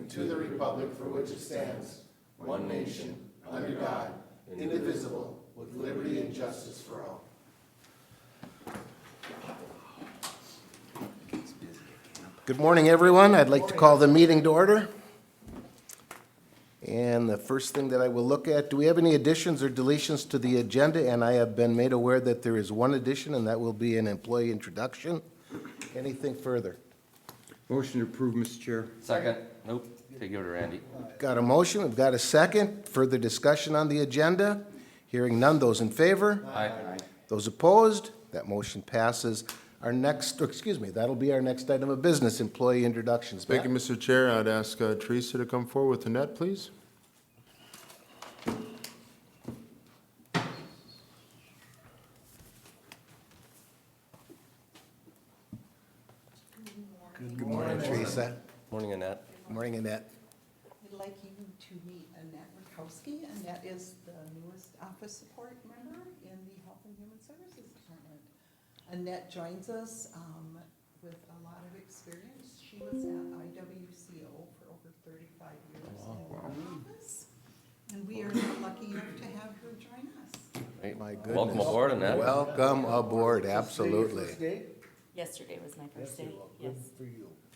and to the republic for which it stands, one nation, under God, indivisible, with liberty and justice for all. Good morning, everyone. I'd like to call the meeting to order. And the first thing that I will look at, do we have any additions or deletions to the agenda? And I have been made aware that there is one addition, and that will be an employee introduction. Anything further? Motion to approve, Mr. Chair. Second. Nope. Take it over to Randy. Got a motion, we've got a second. Further discussion on the agenda? Hearing none, those in favor? Aye. Those opposed? That motion passes. Our next, that'll be our next item of business, employee introductions. Thank you, Matt? Mr. Chair. I'd ask Teresa to come forward with Annette, please. Good morning, Teresa. Morning, Annette. Good morning, Annette. I'd like you to meet Annette Rakowski. Annette is the newest office support member in the Health and Human Services Department. Annette joins us with a lot of experience. She was at IWCO for over 35 years in the office. And we are now lucky enough to have her join us. Great. My goodness. Welcome aboard, Annette. Welcome aboard, absolutely. Yesterday was my first day, yes.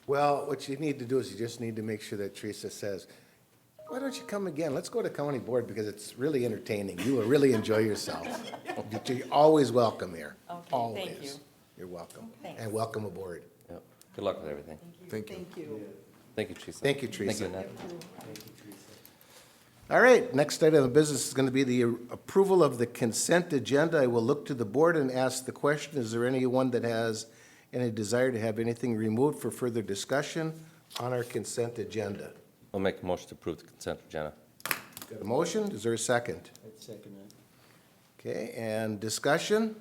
Well, what you need to do is you just need to make sure that Teresa says, why don't you come again? Let's go to county board because it's really entertaining. You will really enjoy yourself. You're always welcome here. Okay, Always. thank you. You're welcome. Thanks. And welcome aboard. Yep. Good luck with everything. Thank you. Thank you. Thank you, Teresa. Thank you, Teresa. Thank you, Annette. All right, next item of business is going to be the approval of the consent agenda. I will look to the board and ask the question, is there anyone that has any desire to have anything removed for further discussion on our consent agenda? I'll make a motion to approve the consent agenda. Got a motion? Is there a second? I'd second that. Okay, and discussion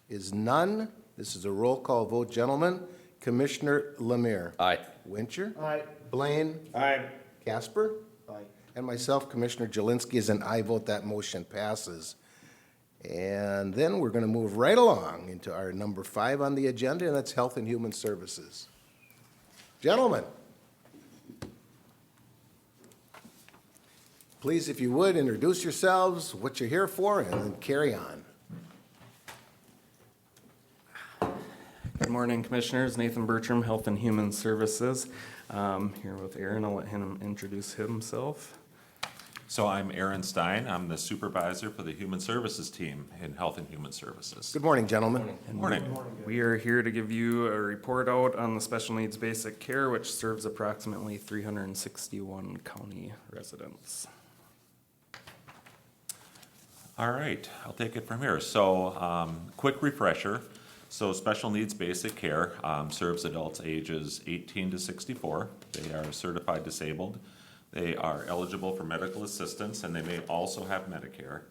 is none. This is a roll call vote, gentlemen. Commissioner Lemire. Aye. Wincher. Aye. Blaine. Aye. Casper. Aye. And myself, Commissioner Jelinski, is an aye vote. That motion passes. And then we're going to move right along into our number 5 on the agenda, and that's Health and Human Services. Gentlemen, please, if you would, introduce yourselves, what you're here for, and then carry on. Good morning, Commissioners. Nathan Bertram, Health and Human Services. Here with Aaron. I'll let him introduce himself. So I'm Aaron Stein. I'm the supervisor for the Human Services team in Health and Human Services. Good morning, gentlemen. Good morning. We are here to give you a report out on the special needs basic care, which serves approximately 361 county residents. All right, I'll take it from here. So, quick refresher. So special needs basic care serves adults ages 18 to 64. They are certified disabled. They are eligible for medical assistance, and they may also have Medicare.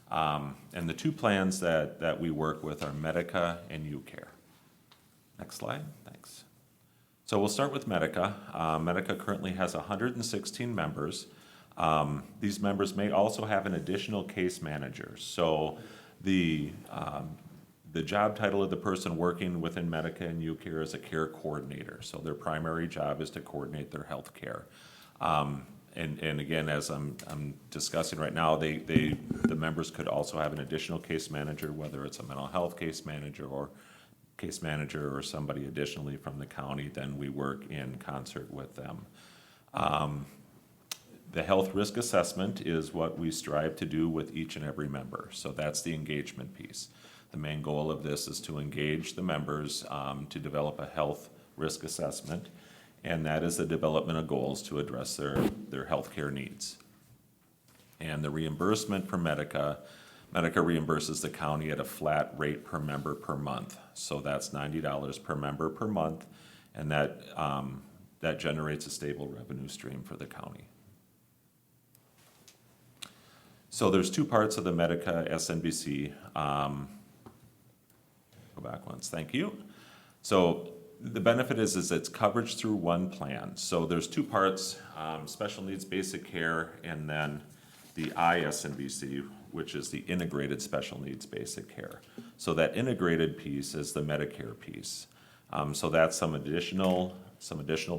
And the two plans that we work with are Medica and UCare. Next slide, thanks. So we'll start with Medica. Medica currently has 116 members. These members may also have an additional case manager. So the job title of the person working within Medica and UCare is a care coordinator. So their primary job is to coordinate their health care. And again, as I'm discussing right now, the members could also have an additional case manager, whether it's a mental health case manager or somebody additionally from the county. Then we work in concert with them. The health risk assessment is what we strive to do with each and every member. So that's the engagement piece. The main goal of this is to engage the members to develop a health risk assessment, and that is the development of goals to address their healthcare needs. And the reimbursement for Medica reimburses the county at a flat rate per member per month. So that's $90 per member per month, and that generates a stable revenue stream for the county. So there's two parts of the Medica SNBC. Go back once, thank you. So the benefit is it's coverage through one plan. So there's two parts, special needs basic care, and then the ISNBC, which is the integrated special needs basic care. So that integrated piece is the Medicare piece. So that's some additional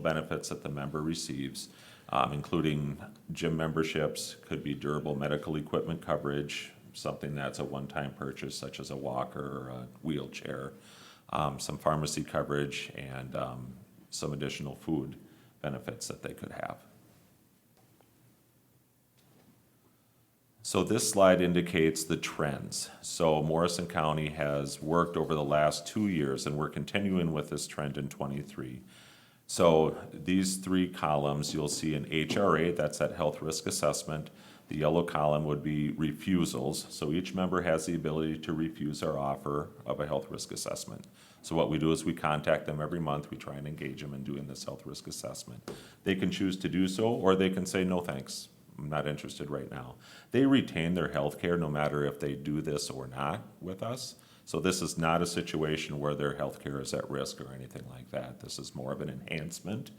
benefits that the member receives. including gym memberships, could be durable medical equipment coverage, something that's a one-time purchase such as a walker or a wheelchair, some pharmacy coverage, and some additional food benefits that they could have. So this slide indicates the trends. So Morrison County has worked over the last 2 years, and we're continuing with this trend in '23. So these 3 columns, you'll see an HRA, that's that health risk assessment. The yellow column would be refusals. So each member has the ability to refuse our offer of a health risk assessment. So what we do is we contact them every month. We try and engage them in doing this health risk assessment. They can choose to do so, or they can say, no, thanks. I'm not interested right now. They retain their health care no matter if they do this or not with us. So this is not a situation where their health care is at risk or anything like that. This is more of an enhancement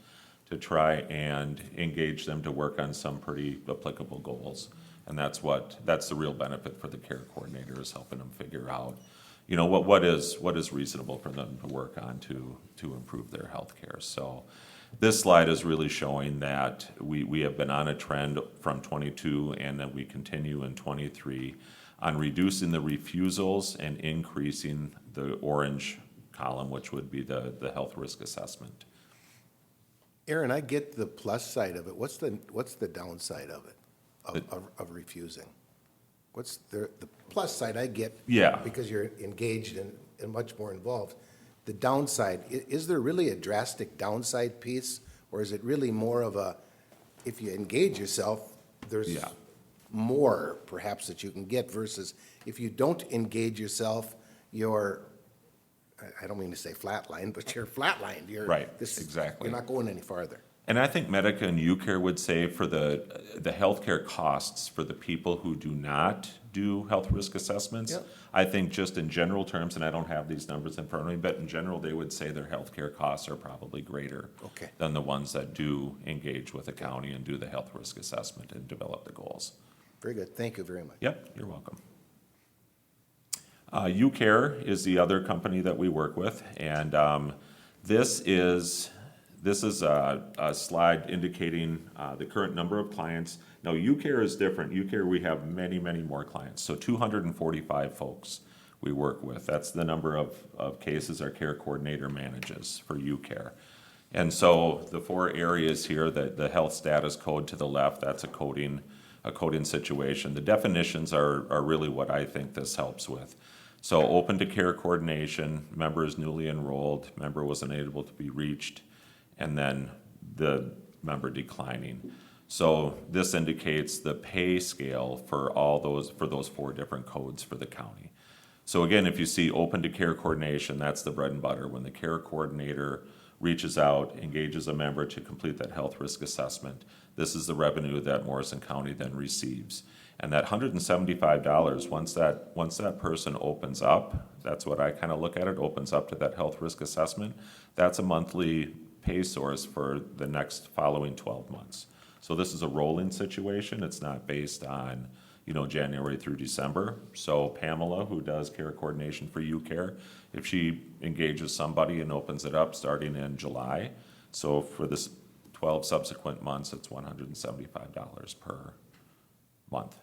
to try and engage them to work on some pretty applicable goals. And that's the real benefit for the care coordinator, is helping them figure out, you know, what is reasonable for them to work on to improve their health care. So this slide is really showing that we have been on a trend from '22, and that we continue in '23 on reducing the refusals and increasing the orange column, which would be the health risk assessment. Aaron, I get the plus side of it. What's the downside of it, of refusing? What's the plus side I get? Yeah. Because you're engaged and much more involved. The downside, is there really a drastic downside piece? Or is it really more of a, if you engage yourself, there's Yeah. more perhaps that you can get, versus if you don't engage yourself, you're, I don't mean to say flatline, but you're flatlined. You're Right, exactly. You're not going any farther. And I think Medica and UCare would say for the healthcare costs for the people who do not do health risk assessments, Yep. I think just in general terms, and I don't have these numbers in front of me, but in general, they would say their healthcare costs are probably greater Okay. than the ones that do engage with the county and do the health risk assessment and develop the goals. Very good. Thank you very much. Yep, you're welcome. UCare is the other company that we work with, and this is a slide indicating the current number of clients. Now, UCare is different. UCare, we have many, many more clients, so 245 folks we work with. That's the number of cases our care coordinator manages for UCare. And so the 4 areas here, the health status code to the left, that's a coding situation. The definitions are really what I think this helps with. So open to care coordination, member is newly enrolled, member was unable to be reached, and then the member declining. So this indicates the pay scale for those 4 different codes for the county. So again, if you see open to care coordination, that's the bread and butter. When the care coordinator reaches out, engages a member to complete that health risk assessment, this is the revenue that Morrison County then receives. And that $175, once that person opens up, that's what I kind of look at it, opens up to that health risk assessment, that's a monthly pay source for the next following 12 months. So this is a rolling situation. It's not based on, January through December. So Pamela, who does care coordination for UCare, if she engages somebody and opens it up starting in July, so for this 12 subsequent months, it's $175 per month.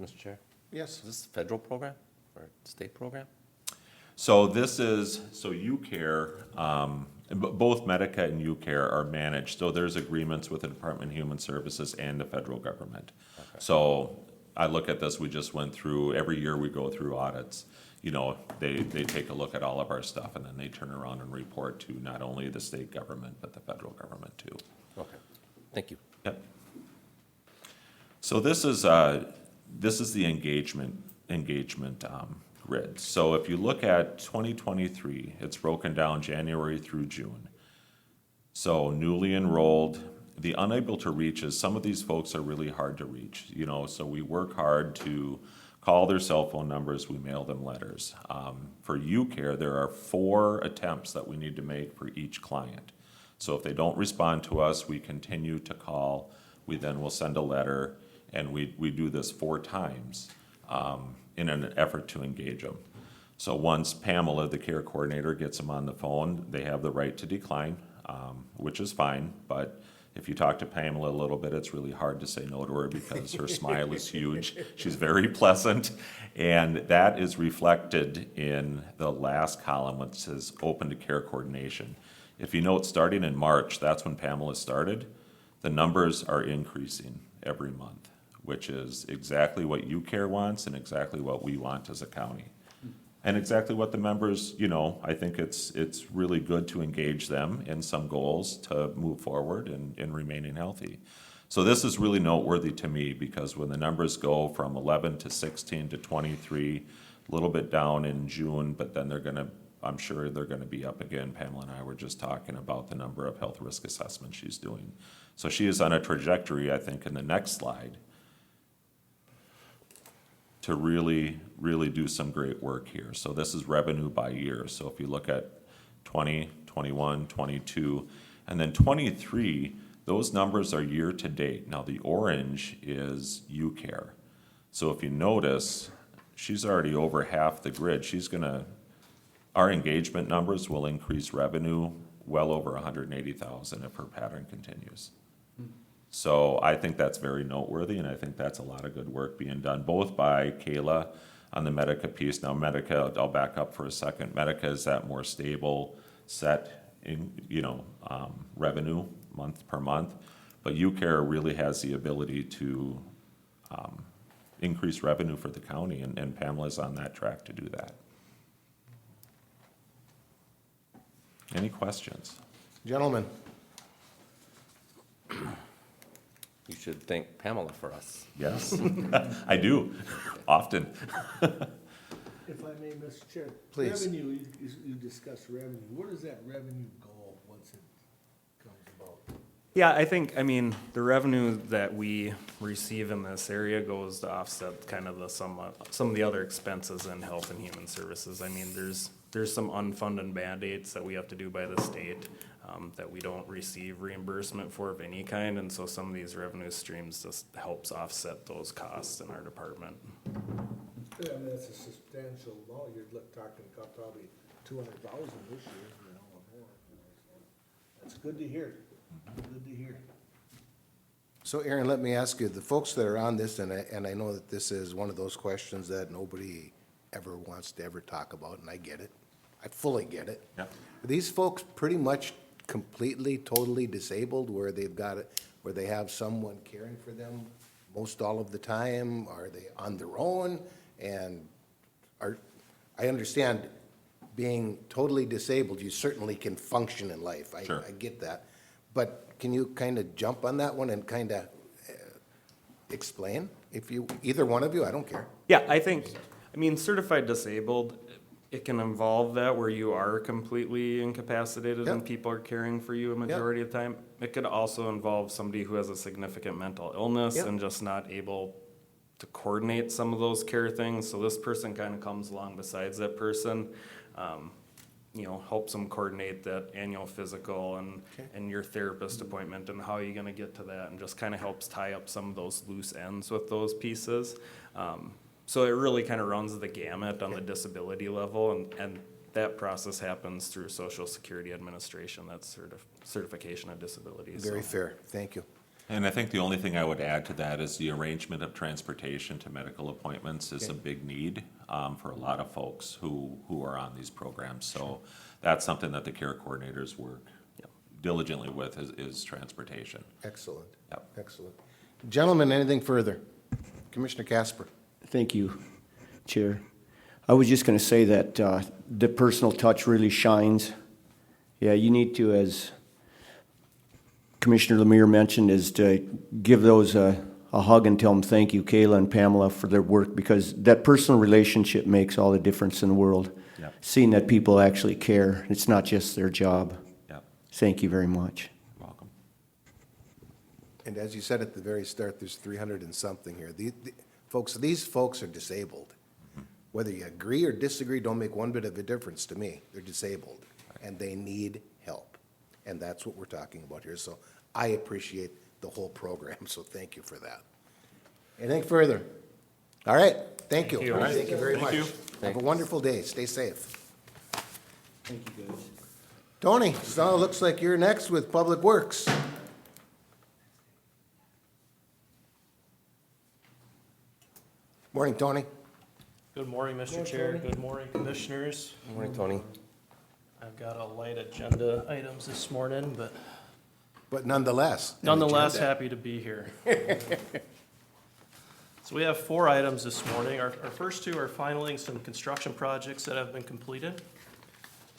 Mr. Chair, Yes. is this a federal program or state program? So UCare, both Medica and UCare are managed, so there's agreements with the Department of Human Services and the federal government. Okay. So I look at this, we just went through, every year we go through audits. They take a look at all of our stuff, and then they turn around and report to not only the state government, but the federal government too. Okay, thank you. Yep. So this is the engagement grid. So if you look at 2023, it's broken down January through June. So newly enrolled, the unable to reach is, some of these folks are really hard to reach, so we work hard to call their cell phone numbers, we mail them letters. For UCare, there are 4 attempts that we need to make for each client. So if they don't respond to us, we continue to call, we then will send a letter, and we do this 4 times in an effort to engage them. So once Pamela, the care coordinator, gets them on the phone, they have the right to decline. which is fine, but if you talk to Pamela a little bit, it's really hard to say no to her because her smile is huge. She's very pleasant, and that is reflected in the last column, which says open to care coordination. If you note, starting in March, that's when Pamela started, the numbers are increasing every month, which is exactly what UCare wants and exactly what we want as a county. And exactly what the members, I think it's really good to engage them in some goals to move forward in remaining healthy. So this is really noteworthy to me because when the numbers go from 11 to 16 to 23, a little bit down in June, but then I'm sure they're gonna be up again. Pamela and I were just talking about the number of health risk assessments she's doing. So she is on a trajectory, I think, in the next slide, to really, really do some great work here. So this is revenue by year. So if you look at 20, 21, 22, and then 23, those numbers are year to date. Now the orange is UCare. So if you notice, she's already over half the grid. Our engagement numbers will increase revenue well over 180,000 if her pattern continues. So I think that's very noteworthy, and I think that's a lot of good work being done, both by Kayla on the Medica piece. Now, Medica, I'll back up for a second. Medica is that more stable set in, revenue month per month. But UCare really has the ability to increase revenue for the county, and Pamela's on that track to do that. Any questions? Gentlemen, You should thank Pamela for us. Yes, I do, often. If I may, Mr. Chair. Please. Revenue, you discussed revenue. Where does that revenue go once it comes about? Yeah, the revenue that we receive in this area goes to offset kind of some of the other expenses in health and human services. There's some unfunded mandates that we have to do by the state, that we don't receive reimbursement for of any kind, and so some of these revenue streams just helps offset those costs in our department. Yeah, that's a substantial amount. You're talking about probably 200,000 this year, or more. So that's good to hear. Good to hear. so Aaron, let me ask you, the folks that are on this, and I know that this is one of those questions that nobody ever wants to ever talk about, and I get it. I fully get it. Yeah. Are these folks pretty much completely, totally disabled where where they have someone caring for them most all of the time? Are they on their own? And I understand being totally disabled, you certainly can function in life. Sure. I get that. But can you kind of jump on that one and kind of explain? Either one of you, I don't care. Yeah, certified disabled, it can involve that where you are completely incapacitated and Yep. people are caring for you a majority of the time. It could also involve somebody who has a significant mental illness Yep. and just not able to coordinate some of those care things. So this person kind of comes along besides that person, helps them coordinate that annual physical and your therapist appointment and how you're gonna get to that, and just kind of helps tie up some of those loose ends with those pieces. So it really kind of runs the gamut on the disability level, and that process happens through Social Security Administration, that's certification of disabilities. Very So- fair, thank you. And I think the only thing I would add to that is the arrangement of transportation to medical appointments is a big need for a lot of folks who are on these programs. So that's something that the care coordinators work diligently with is transportation. Excellent. Yep. Excellent. Gentlemen, anything further? Commissioner Casper. Thank you, Chair. I was just going to say that the personal touch really shines. Yeah, you need to, as Commissioner Lemire mentioned, is to give those a hug and tell them thank you, Kayla and Pamela, for their work, because that personal relationship makes all the difference in the world. Yep. Seeing that people actually care. It's not just their job. Yep, Thank you very much. welcome. And as you said at the very start, there's 300 and something here. These folks are disabled. Whether you agree or disagree, don't make one bit of a difference to me. They're disabled, and they need help. And that's what we're talking about here. So I appreciate the whole program, so thank you for that. Anything further? All right, thank you. Thank you very much. Thank you. Have a wonderful day. Stay safe. Thank you, guys. Tony, so it looks like you're next with Public Works. Morning, Tony. Good morning, Mr. Chair. Good morning, Commissioners. Morning, Tony. I've got a light agenda items this morning, but But nonetheless. an nonetheless, agenda. happy to be here. So we have 4 items this morning. Our first 2 are finaling some construction projects that have been completed.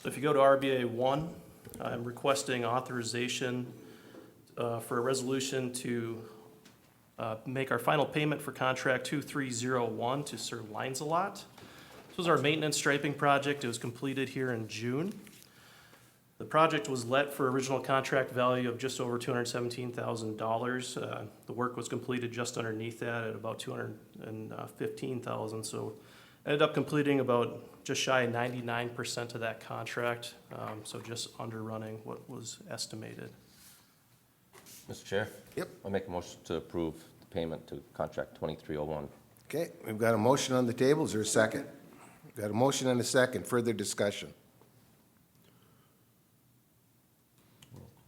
So if you go to RBA 1, I'm requesting authorization for a resolution to make our final payment for contract 2301 to Sir Lines-A-Lot. This was our maintenance striping project. It was completed here in June. The project was let for original contract value of just over $217,000. The work was completed just underneath that at about $215,000. So ended up completing about just shy of 99% of that contract. So just underrunning what was estimated. Mr. Chair? Yep. I'll make a motion to approve the payment to contract 2301. Okay, we've got a motion on the table. Is there a second? We've got a motion and a second. Further discussion?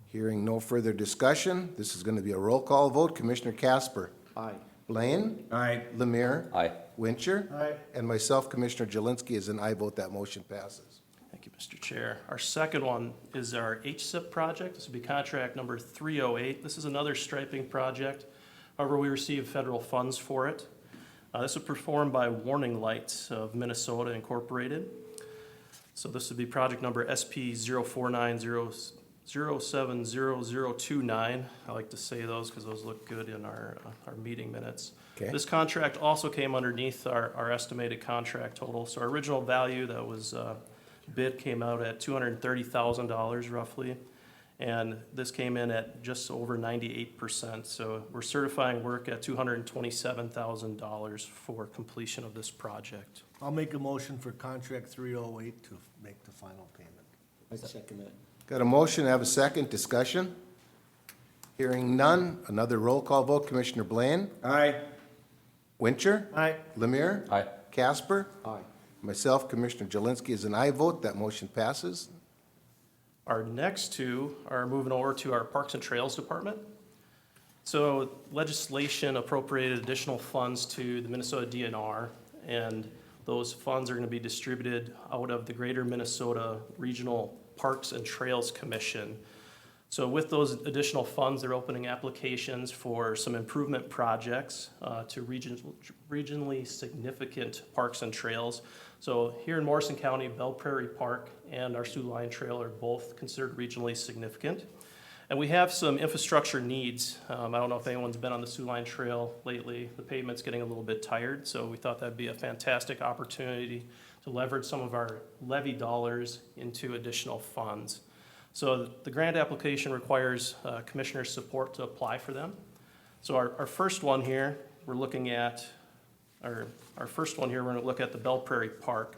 Hearing no further discussion, this is going to be a roll call vote. Commissioner Casper. Aye. Blaine. Aye. Lemire. Aye. Wincher. Aye. And myself, Commissioner Jelinski, is an aye vote. That motion passes. Thank you, Mr. Chair. Our second one is our HSIP project. This will be contract number 308. This is another striping project. However, we received federal funds for it. This was performed by Warning Lights of Minnesota Incorporated. So this would be project number SP 049070029. I like to say those because those look good in our meeting minutes. Okay. This contract also came underneath our estimated contract total. So our original value that was bid came out at $230,000 roughly. And this came in at just over 98%. So we're certifying work at $227,000 for completion of this project. I'll make a motion for contract 308 to make the final payment. I second it. Got a motion, have a second. Discussion? Hearing none. Another roll call vote. Commissioner Blaine. Aye. Wincher. Aye. Lemire. Aye. Casper. Aye. Myself, Commissioner Jelinski, is an aye vote. That motion passes. Our next 2 are moving over to our Parks and Trails Department. So legislation appropriated additional funds to the Minnesota DNR, and those funds are going to be distributed out of the Greater Minnesota Regional Parks and Trails Commission. So with those additional funds, they're opening applications for some improvement projects to regionally significant parks and trails. So here in Morrison County, Belle Prairie Park and our Sioux Line Trail are both considered regionally significant. And we have some infrastructure needs. I don't know if anyone's been on the Sioux Line Trail lately. The pavement's getting a little bit tired, so we thought that'd be a fantastic opportunity to leverage some of our levy dollars into additional funds. So the grant application requires commissioner support to apply for them. So our first one here, we're looking at, we're going to look at the Belle Prairie Park.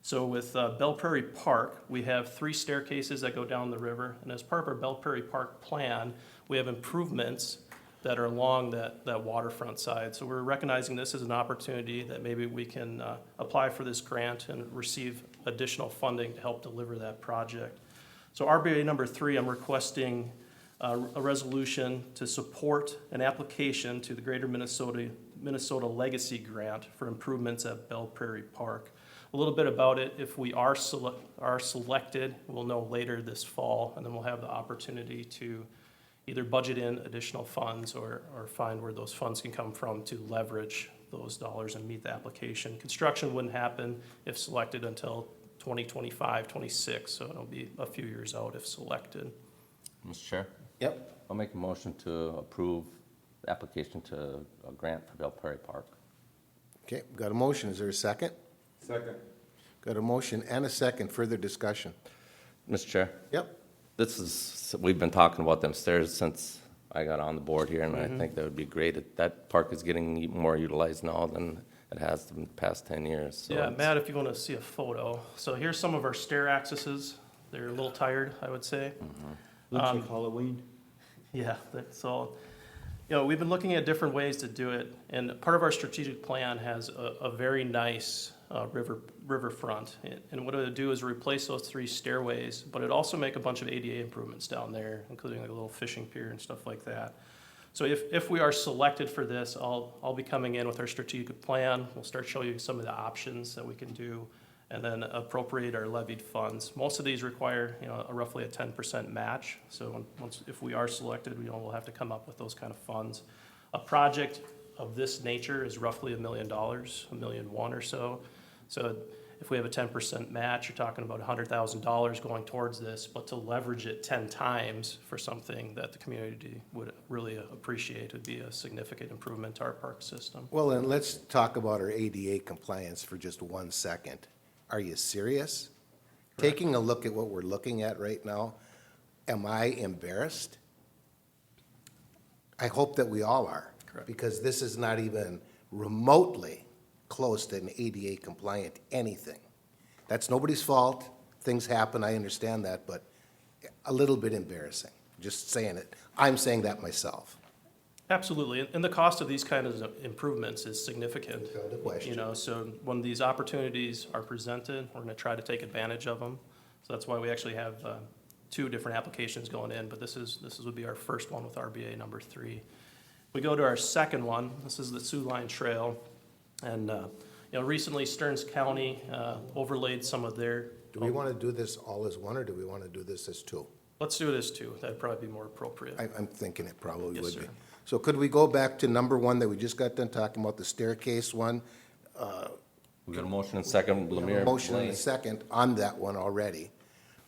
So with Belle Prairie Park, we have 3 staircases that go down the river, and as part of our Belle Prairie Park plan, we have improvements that are along that waterfront side. So we're recognizing this as an opportunity that maybe we can apply for this grant and receive additional funding to help deliver that project. So RBA number 3, I'm requesting a resolution to support an application to the Greater Minnesota Legacy Grant for improvements at Belle Prairie Park. A little bit about it, if we are selected, we'll know later this fall, and then we'll have the opportunity to either budget in additional funds or find where those funds can come from to leverage those dollars and meet the application. Construction wouldn't happen if selected until 2025, 26, so it'll be a few years out if selected. Mr. Chair? Yep. I'll make a motion to approve the application to a grant for Belle Prairie Park. Okay, got a motion. Is there a second? Second. Got a motion and a second. Further discussion? Mr. Chair? Yep. We've been talking about them stairs since I got on the board here, and I think that would be great. That park is getting more utilized now than it has in the past 10 years. So Yeah, it's- Matt, if you want to see a photo. So here's some of our stair accesses. They're a little tired, I would say. Looks like Halloween. Yeah, so, we've been looking at different ways to do it, and part of our strategic plan has a very nice riverfront. And what it would do is replace those 3 stairways, but it'd also make a bunch of ADA improvements down there, including like a little fishing pier and stuff like that. So if we are selected for this, I'll be coming in with our strategic plan. We'll start showing you some of the options that we can do, and then appropriate our levied funds. Most of these require, roughly a 10% match. So if we are selected, we'll have to come up with those kind of funds. A project of this nature is roughly $1 million, $1.1 million or so. So if we have a 10% match, you're talking about $100,000 going towards this, but to leverage it 10 times for something that the community would really appreciate would be a significant improvement to our park system. Well, and let's talk about our ADA compliance for just 1 second. Are you serious? Taking a look at what we're looking at right now, am I embarrassed? I hope that we all are. Correct. Because this is not even remotely close to an ADA compliant anything. That's nobody's fault. Things happen, I understand that, but a little bit embarrassing, just saying it. I'm saying that myself. Absolutely, and the cost of these kind of improvements is significant. Without a question. So when these opportunities are presented, we're gonna try to take advantage of them. So that's why we actually have 2 different applications going in, but this would be our first one with RBA number 3. We go to our second one. This is the Sioux Line Trail. And, recently Stearns County overlaid some of their. Do we want to do this all as one, or do we want to do this as 2? Let's do it as 2. That'd probably be more appropriate. I'm thinking it probably Yes, would sir. be. So could we go back to number 1 that we just got done talking about, the staircase one? We got a motion and second, Lemire. Motion and a Blaine. second on that one already.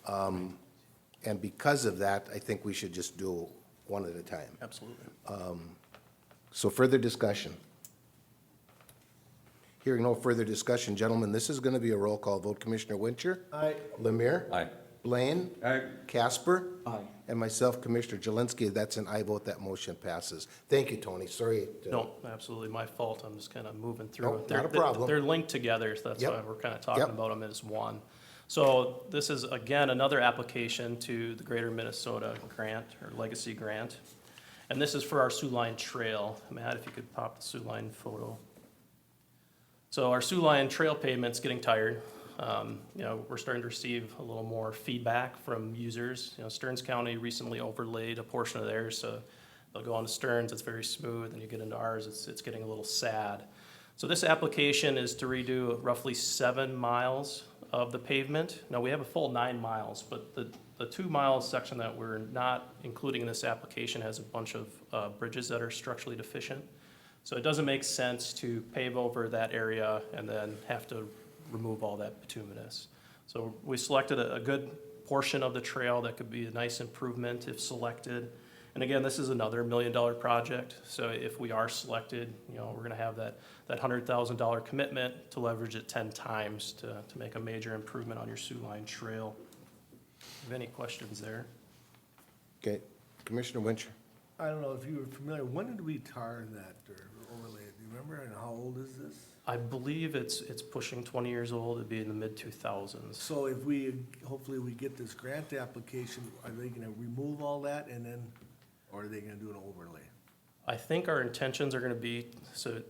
And because of that, I think we should just do one at a time. Absolutely. So further discussion. Hearing no further discussion, gentlemen, this is going to be a roll call vote. Commissioner Wincher? Aye. Lemire? Aye. Blaine? Aye. Casper? Aye. And myself, Commissioner Jelinski, that's an aye vote, that motion passes. Thank you, Tony, sorry. No, absolutely my fault. I'm just kind of moving through Nope, it. not They're- a problem. They're linked together, so that's Yep. why we're kind of talking Yep. about them as one. So this is, again, another application to the Greater Minnesota Grant, or Legacy Grant. And this is for our Sioux Line Trail. Matt, if you could pop the Sioux Line photo. So our Sioux Line Trail pavement's getting tired. We're starting to receive a little more feedback from users. Stearns County recently overlaid a portion of theirs, so they'll go on to Stearns, it's very smooth, and you get into ours, it's getting a little sad. So this application is to redo roughly 7 miles of the pavement. Now, we have a full 9 miles, but the 2 miles section that we're not including in this application has a bunch of bridges that are structurally deficient. So it doesn't make sense to pave over that area and then have to remove all that bituminous. So we selected a good portion of the trail that could be a nice improvement if selected. And again, this is another $1 million project. So if we are selected, we're gonna have that $100,000 commitment to leverage it 10 times to make a major improvement on your Sioux Line Trail. Have any questions there? Okay, Commissioner Wincher? I don't know if you were familiar, when did we tar that or overlay it? Do you remember, and how old is this? I believe it's pushing 20 years old. It'd be in the mid-2000s. So if hopefully we get this grant application, are they gonna remove all that and then, or are they gonna do an overlay? I think our intentions are gonna be, so the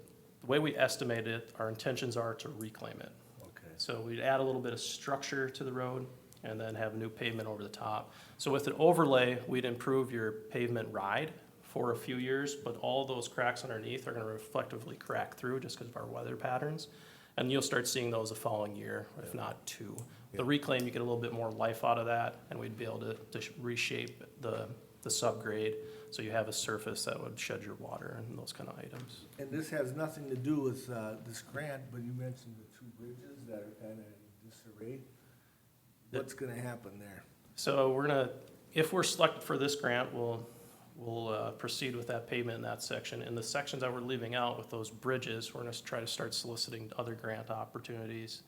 way we estimate it, our intentions are to reclaim it. Okay. So we'd add a little bit of structure to the road and then have new pavement over the top. So with an overlay, we'd improve your pavement ride for a few years, but all those cracks underneath are gonna reflectively crack through just because of our weather patterns. And you'll start seeing those the following year, if not 2. The reclaim, you get a little bit more life out of that, and we'd be able to reshape the subgrade, so you have a surface that would shed your water and those kind of items. And this has nothing to do with, this grant, but you mentioned the 2 bridges that are kind of in disarray. What's gonna happen there? So if we're selected for this grant, we'll proceed with that pavement in that section. In the sections that we're leaving out with those bridges, we're gonna try to start soliciting other grant opportunities.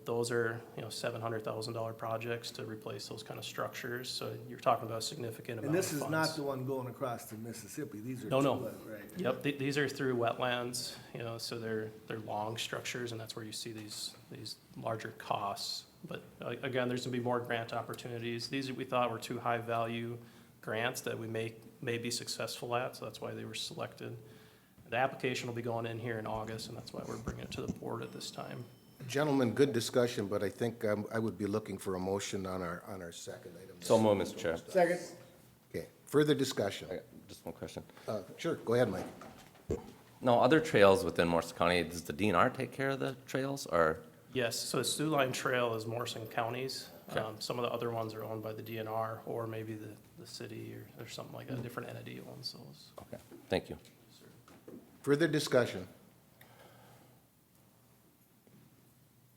Those are, $700,000 projects to replace those kind of structures, so you're talking about a significant And amount of this is funds. not the one going across the Mississippi, these are No, no. right? Yep, these are through wetlands, so they're long structures, and that's where you see these larger costs. But again, there's gonna be more grant opportunities. These we thought were 2 high-value grants that we may be successful at, so that's why they were selected. The application will be going in here in August, and that's why we're bringing it to the board at this time. Gentlemen, good discussion, but I think I would be looking for a motion on our second item. So moved, Mr. Chair. Second. Okay, further discussion. I got just one question. Sure, go ahead, Mike. No, other trails within Morrison County, does the DNR take care of the trails, or? Yes, so the Sioux Line Trail is Morrison County's. Okay. Some of the other ones are owned by the DNR, or maybe the city or something like that, a different entity owns those. Okay, thank you. Further discussion.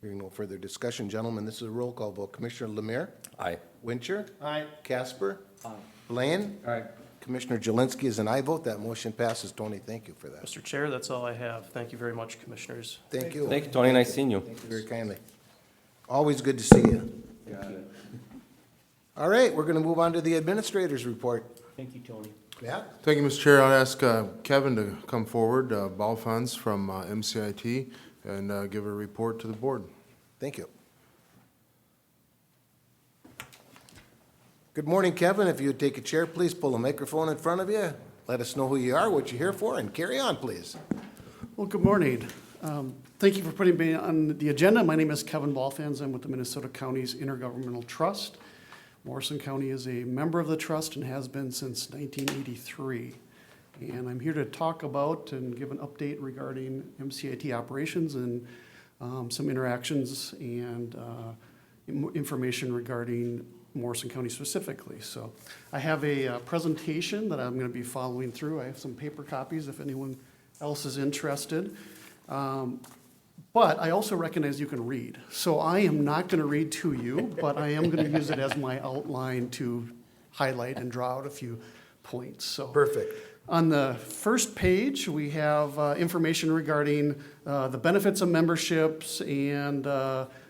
Hearing no further discussion, gentlemen, this is a roll call vote. Commissioner Lemire? Aye. Wincher? Aye. Casper? Blaine? Aye. Commissioner Jelinski is an aye vote. That motion passes. Tony, thank you for that. Mr. Chair, that's all I have. Thank you very much, Commissioners. Thank you. Thank you, Tony, nice seeing you. Thank you very kindly. Always good to see you. Got it. All right, we're going to move on to the administrator's report. Thank you, Tony. Matt? Thank you, Mr. Chair. I'll ask Kevin to come forward, Ball Funds from MCIT, and give a report to the board. Thank you. Good morning, Kevin. If you would take a chair, please pull a microphone in front of you. Let us know who you are, what you're here for, and carry on, please. Well, good morning. Thank you for putting me on the agenda. My name is Kevin Balfans. I'm with the Minnesota Counties Intergovernmental Trust. Morrison County is a member of the trust and has been since 1983. And I'm here to talk about and give an update regarding MCIT operations and some interactions and information regarding Morrison County specifically. So I have a presentation that I'm going to be following through. I have some paper copies if anyone else is interested. But I also recognize you can read. So I am not going to read to you, but I am going to use it as my outline to highlight and draw out a few points. So Perfect. on the first page, we have information regarding the benefits of memberships and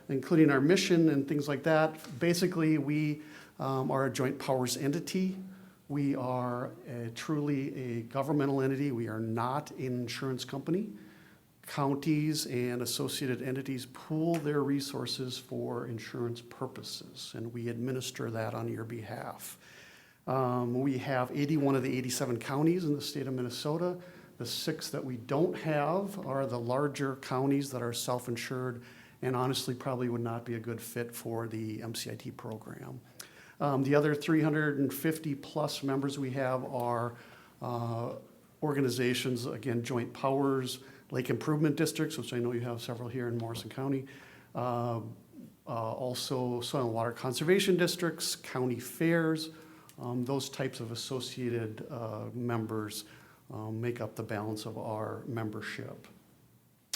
including our mission and things like that. Basically, we are a joint powers entity. We are truly a governmental entity. We are not an insurance company. Counties and associated entities pool their resources for insurance purposes, and we administer that on your behalf. We have 81 of the 87 counties in the state of Minnesota. The 6 that we don't have are the larger counties that are self-insured and honestly probably would not be a good fit for the MCIT program. The other 350 plus members we have are organizations, again, joint powers, lake improvement districts, which I know you have several here in Morrison County. Also soil and water conservation districts, county fairs, those types of associated members make up the balance of our membership.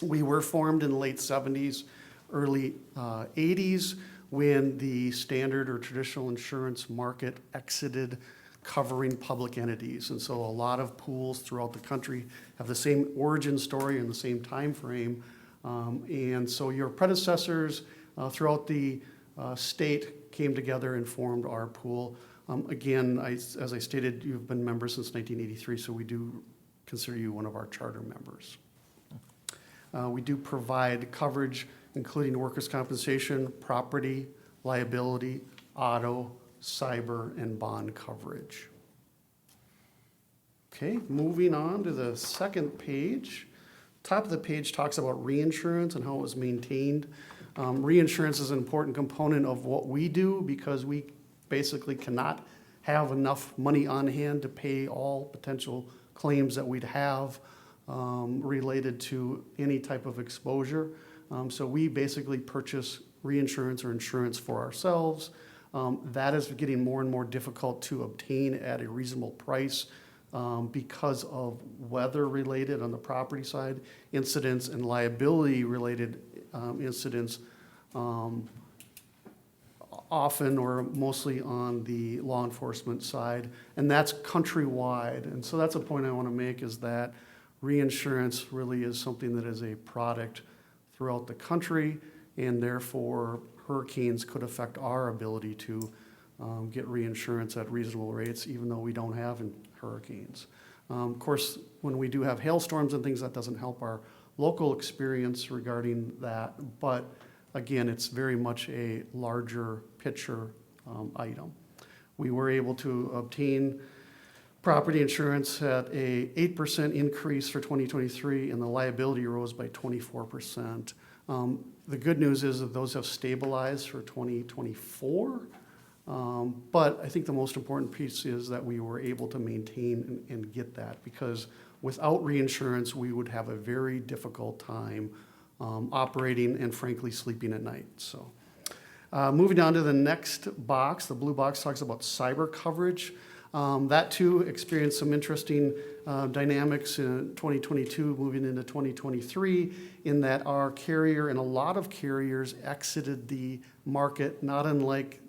We were formed in the late 70s, early 80s, when the standard or traditional insurance market exited covering public entities. And so a lot of pools throughout the country have the same origin story and the same time frame. And so your predecessors throughout the state came together and formed our pool. Again, as I stated, you've been members since 1983, so we do consider you one of our charter members. We do provide coverage, including workers' compensation, property, liability, auto, cyber, and bond coverage. Okay, moving on to the second page. Top of the page talks about reinsurance and how it was maintained. Reinsurance is an important component of what we do because we basically cannot have enough money on hand to pay all potential claims that we'd have related to any type of exposure. So we basically purchase reinsurance or insurance for ourselves. That is getting more and more difficult to obtain at a reasonable price because of weather-related on the property side incidents and liability-related incidents, often or mostly on the law enforcement side, and that's countrywide. And so that's a point I want to make, is that reinsurance really is something that is a product throughout the country, and therefore hurricanes could affect our ability to get reinsurance at reasonable rates, even though we don't have hurricanes. Of course, when we do have hailstorms and things, that doesn't help our local experience regarding that, but again, it's very much a larger picture item. We were able to obtain property insurance at a 8% increase for 2023, and the liability rose by 24%. The good news is that those have stabilized for 2024. But I think the most important piece is that we were able to maintain and get that, because without reinsurance, we would have a very difficult time operating and frankly sleeping at night. So, moving on to the next box, the blue box talks about cyber coverage. That too experienced some interesting dynamics in 2022, moving into 2023, in that our carrier and a lot of carriers exited the market, not unlike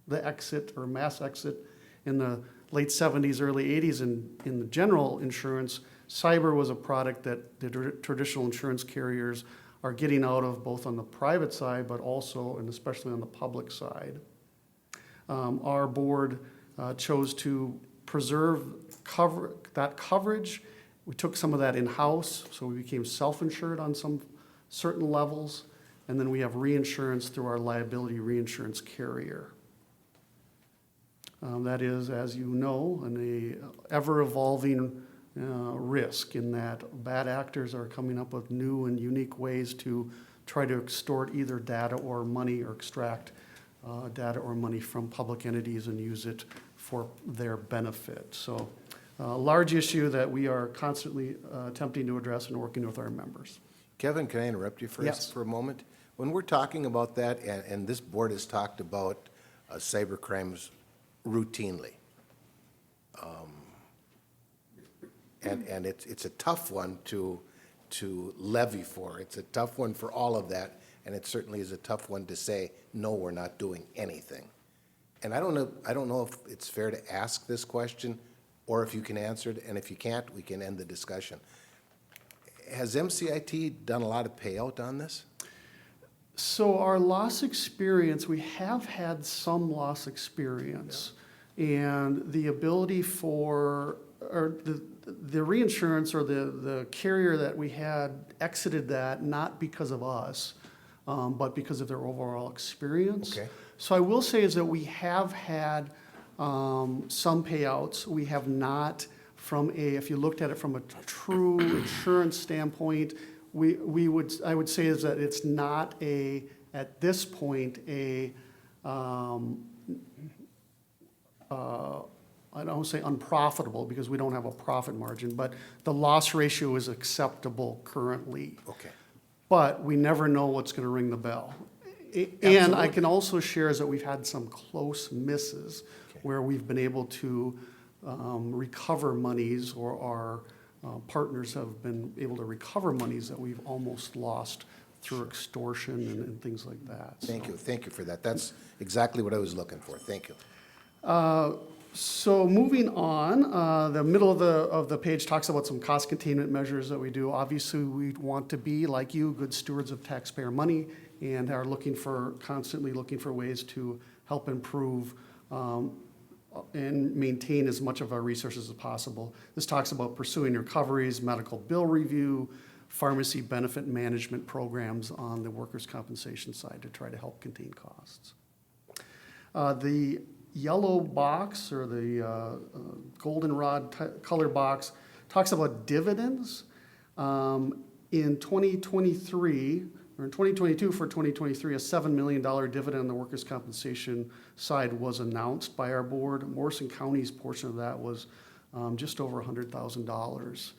the exit or mass exit in the late 70s, early 80s in the general insurance. Cyber was a product that the traditional insurance carriers are getting out of, both on the private side, but also and especially on the public side. Our board chose to preserve that coverage. We took some of that in-house, so we became self-insured on some certain levels, and then we have reinsurance through our liability reinsurance carrier. That is, as you know, an ever-evolving risk, in that bad actors are coming up with new and unique ways to try to extort either data or money, or extract data or money from public entities and use it for their benefit. So a large issue that we are constantly attempting to address and working with our members. Kevin, can I interrupt you Yes. for a moment? When we're talking about that, and this board has talked about cyber crimes routinely, and it's a tough one to levy for. It's a tough one for all of that, and it certainly is a tough one to say, no, we're not doing anything. And I don't know if it's fair to ask this question, or if you can answer it, and if you can't, we can end the discussion. Has MCIT done a lot of payout on this? So our loss experience, we have had some loss experience. And the ability for, or the reinsurance or the carrier that we had exited that, not because of us, but because of their overall experience. Okay. So I will say is that we have had some payouts. We have not, from a, if you looked at it from a true insurance standpoint, I would say is that it's not a, at this point, a, I don't say unprofitable, because we don't have a profit margin, but the loss ratio is acceptable currently. Okay. But we never know what's going to ring the bell. And I can also share is that we've had some close misses where we've been able to recover monies, or our partners have been able to recover monies that we've almost lost through extortion and things like that. Thank you for that. That's exactly what I was looking for. Thank you. So moving on, the middle of the page talks about some cost containment measures that we do. Obviously, we want to be, like you, good stewards of taxpayer money, and are constantly looking for ways to help improve and maintain as much of our resources as possible. This talks about pursuing recoveries, medical bill review, pharmacy benefit management programs on the workers' compensation side to try to help contain costs. The yellow box, or the goldenrod color box, talks about dividends. In 2023, or in 2022 for 2023, a $7 million dividend on the workers' compensation side was announced by our board. Morrison County's portion of that was just over $100,000.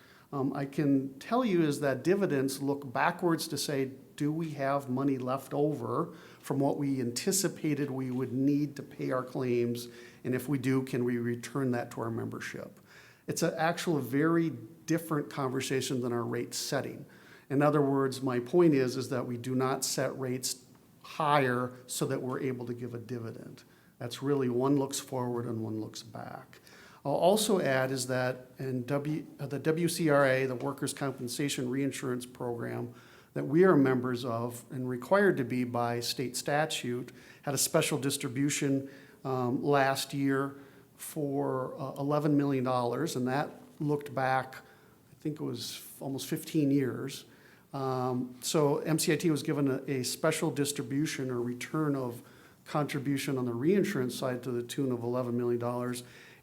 I can tell you is that dividends look backwards to say, do we have money left over from what we anticipated we would need to pay our claims? And if we do, can we return that to our membership? It's an actual very different conversation than our rate setting. In other words, my point is that we do not set rates higher so that we're able to give a dividend. That's really, one looks forward and one looks back. I'll also add is that in the WCRA, the Workers' Compensation Reinsurance Program, that we are members of and required to be by state statute, had a special distribution last year for $11 million, and that looked back, I think it was almost 15 years. So MCIT was given a special distribution or return of contribution on the reinsurance side to the tune of $11 million.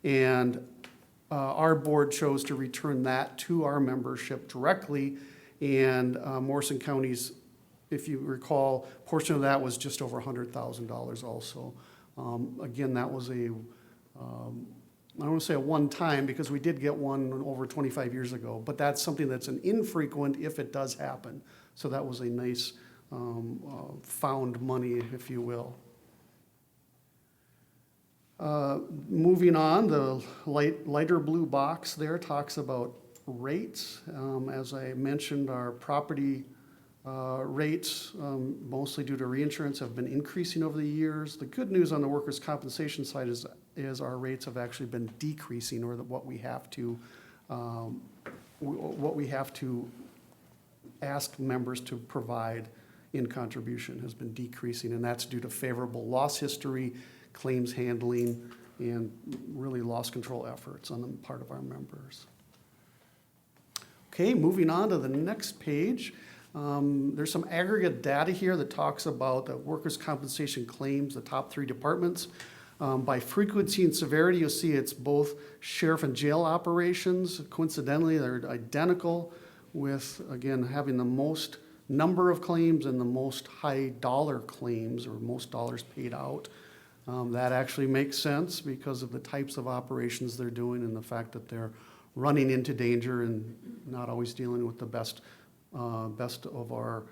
And our board chose to return that to our membership directly, and Morrison County's if you recall, portion of that was just over $100,000 also. Again, that was a, I don't want to say a one-time, because we did get one over 25 years ago, but that's something that's an infrequent if it does happen. So that was a nice found money, if you will. Moving on, the lighter blue box there talks about rates. As I mentioned, our property rates, mostly due to reinsurance, have been increasing over the years. The good news on the workers' compensation side is our rates have actually been decreasing, or what we have to ask members to provide in contribution has been decreasing, and that's due to favorable loss history, claims handling, and really loss control efforts on the part of our members. Okay, moving on to the next page. There's some aggregate data here that talks about the workers' compensation claims, the top 3 departments. By frequency and severity, you'll see it's both sheriff and jail operations. Coincidentally, they're identical, with, again, having the most number of claims and the most high dollar claims, or most dollars paid out. That actually makes sense because of the types of operations they're doing and the fact that they're running into danger and not always dealing with the best of our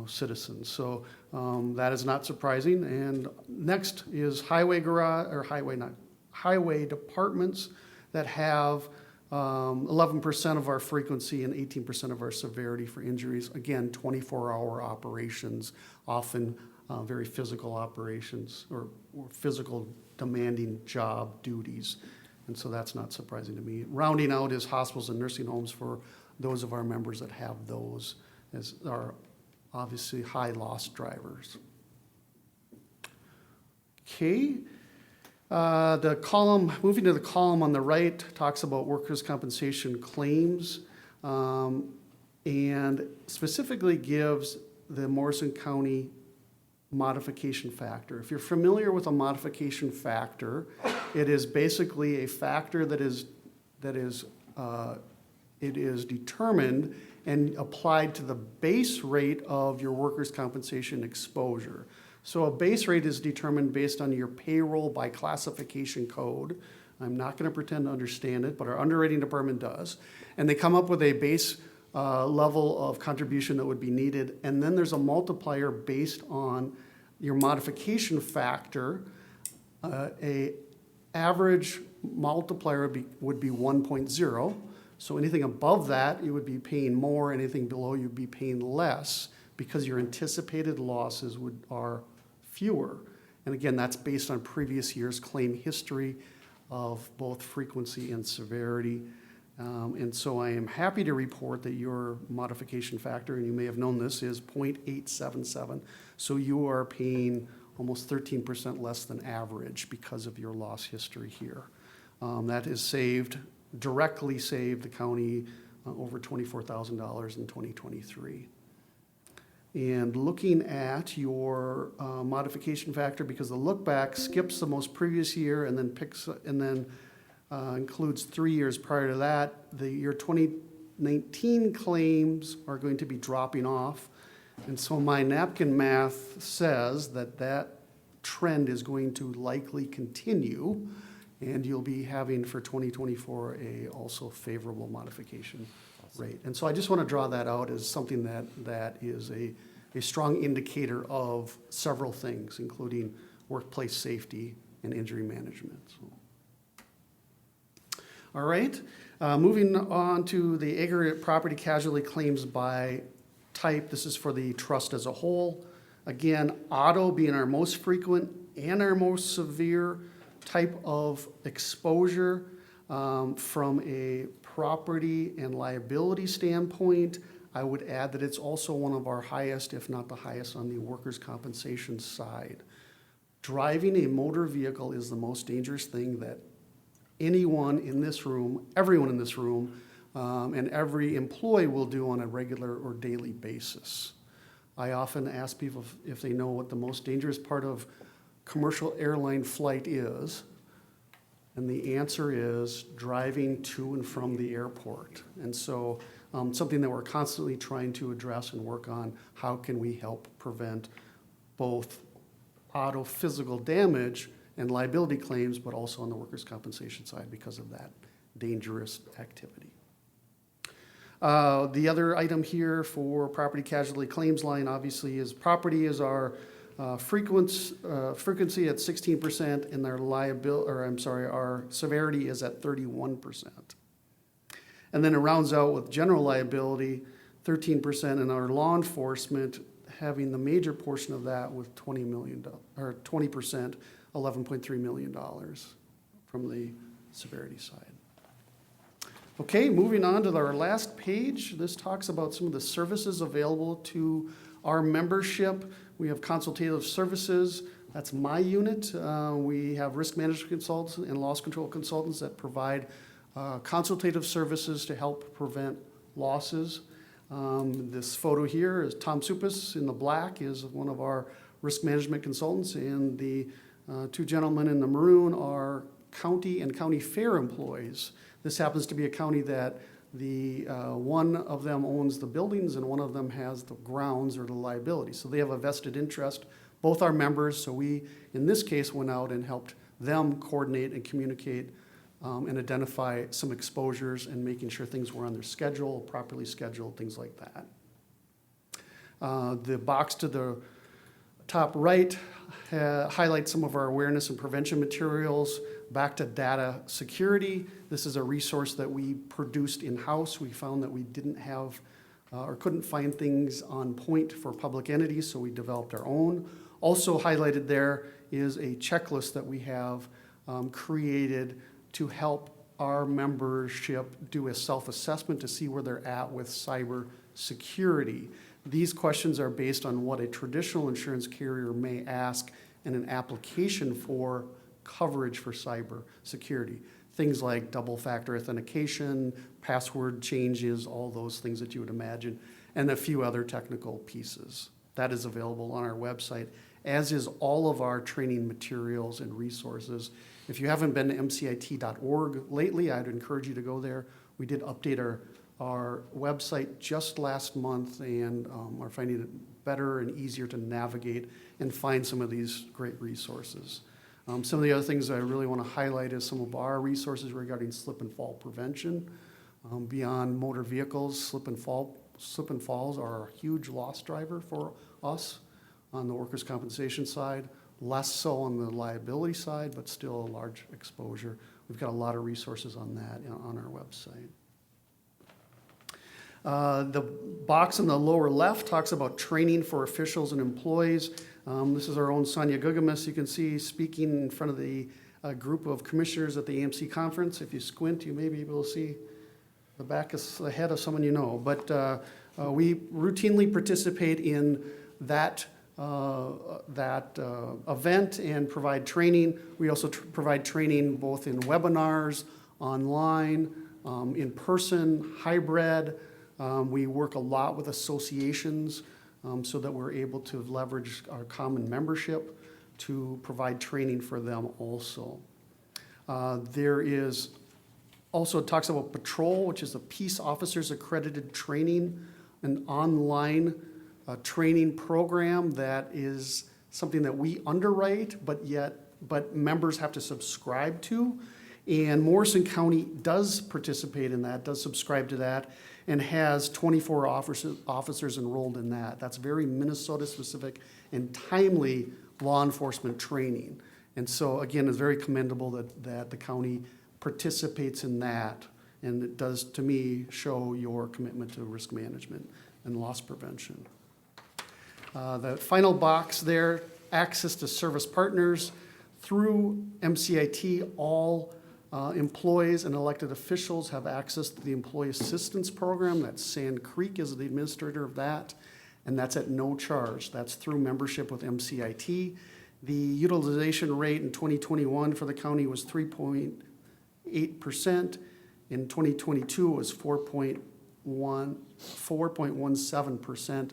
citizens. So that is not surprising. And next is highway departments that have 11% of our frequency and 18% of our severity for injuries. Again, 24-hour operations, often very physical operations or physical demanding job duties. And so that's not surprising to me. Rounding out is hospitals and nursing homes for those of our members that have those, as are obviously high loss drivers. Okay. The column, moving to the column on the right, talks about workers' compensation claims, and specifically gives the Morrison County modification factor. If you're familiar with a modification factor, it is basically a factor that is determined and applied to the base rate of your workers' compensation exposure. So a base rate is determined based on your payroll by classification code. I'm not going to pretend to understand it, but our underwriting department does. And they come up with a base level of contribution that would be needed. And then there's a multiplier based on your modification factor. A average multiplier would be 1.0. So anything above that, you would be paying more. Anything below, you'd be paying less, because your anticipated losses are fewer. And again, that's based on previous year's claim history of both frequency and severity. And so I am happy to report that your modification factor, and you may have known this, is 0.877. So you are paying almost 13% less than average because of your loss history here. That is directly saved the county over $24,000 in 2023. And looking at your modification factor, because the look back skips the most previous year and then includes 3 years prior to that, your 2019 claims are going to be dropping off. And so my napkin math says that trend is going to likely continue, and you'll be having for 2024 a also favorable modification rate. And so I just want to draw that out as something that is a strong indicator of several things, including workplace safety and injury management. So. All right, moving on to the aggregate property casualty claims by type. This is for the trust as a whole. Again, auto being our most frequent and our most severe type of exposure. From a property and liability standpoint, I would add that it's also one of our highest, if not the highest, on the workers' compensation side. Driving a motor vehicle is the most dangerous thing that anyone in this room, everyone in this room, and every employee will do on a regular or daily basis. I often ask people if they know what the most dangerous part of commercial airline flight is, and the answer is driving to and from the airport. And so something that we're constantly trying to address and work on. How can we help prevent both auto physical damage and liability claims, but also on the workers' compensation side because of that dangerous activity. The other item here for property casualty claims line obviously is property is our frequency at 16%, and our severity is at 31%. And then it rounds out with general liability, 13%, and our law enforcement having the major portion of that with $20 million, or 20%, $11.3 million from the severity side. Okay, moving on to our last page. This talks about some of the services available to our membership. We have consultative services. That's my unit. We have risk management consultants and loss control consultants that provide consultative services to help prevent losses. This photo here is Tom Supas in the black is one of our risk management consultants, and the two gentlemen in the maroon are county and county fair employees. This happens to be a county that the one of them owns the buildings and one of them has the grounds or the liability. So they have a vested interest. Both are members, so we, in this case, went out and helped them coordinate and communicate and identify some exposures and making sure things were on their schedule, properly scheduled, things like that. The box to the top right highlights some of our awareness and prevention materials. Back to data security. This is a resource that we produced in-house. We found that we didn't have or couldn't find things on point for public entities, so we developed our own. Also highlighted there is a checklist that we have created to help our membership do a self-assessment to see where they're at with cyber security. These questions are based on what a traditional insurance carrier may ask in an application for coverage for cyber security. Things like double factor authentication, password changes, all those things that you would imagine, and a few other technical pieces. That is available on our website, as is all of our training materials and resources. If you haven't been to mcit.org lately, I'd encourage you to go there. We did update our website just last month and are finding it better and easier to navigate and find some of these great resources. Some of the other things I really want to highlight is some of our resources regarding slip and fall prevention. Beyond motor vehicles, slip and falls are a huge loss driver for us on the workers' compensation side, less so on the liability side, but still a large exposure. We've got a lot of resources on that on our website. The box on the lower left talks about training for officials and employees. This is our own Sonia Gugamas, you can see, speaking in front of the group of commissioners at the AMC conference. If you squint, you may be able to see the back of the head of someone you know. But we routinely participate in that event and provide training. We also provide training both in webinars, online, in person, hybrid. We work a lot with associations so that we're able to leverage our common membership to provide training for them also. There is also, it talks about Patrol, which is a Peace Officers Accredited Training, an online training program that is something that we underwrite, but members have to subscribe to. And Morrison County does participate in that, does subscribe to that, and has 24 officers enrolled in that. That's very Minnesota-specific and timely law enforcement training. And so, again, it's very commendable that the county participates in that, and it does, to me, show your commitment to risk management and loss prevention. The final box there, access to service partners. Through MCIT, all employees and elected officials have access to the Employee Assistance Program. That's Sand Creek is the administrator of that, and that's at no charge. That's through membership with MCIT. The utilization rate in 2021 for the county was 3.8%. In 2022, it was 4.17%.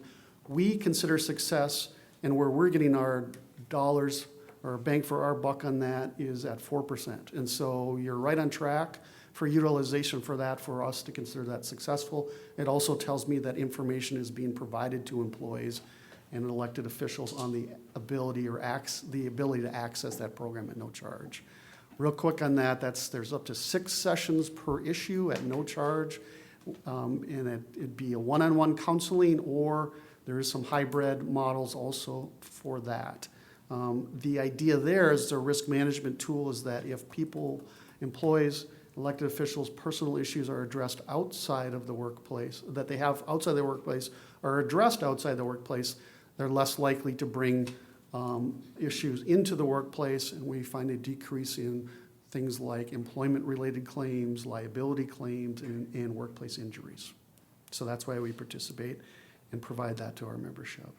We consider success, and where we're getting our dollars or bang for our buck on that is at 4%. And so you're right on track. for utilization for that, for us to consider that successful. It also tells me that information is being provided to employees and elected officials on the ability to access that program at no charge. Real quick on that, there's up to 6 sessions per issue at no charge. And it'd be a one-on-one counseling, or there is some hybrid models also for that. The idea there is a risk management tool is that if employees, elected officials' personal issues are addressed outside of the workplace, that they have outside the workplace, are addressed outside the workplace, they're less likely to bring issues into the workplace, and we find a decrease in things like employment-related claims, liability claims, and workplace injuries. So that's why we participate and provide that to our membership.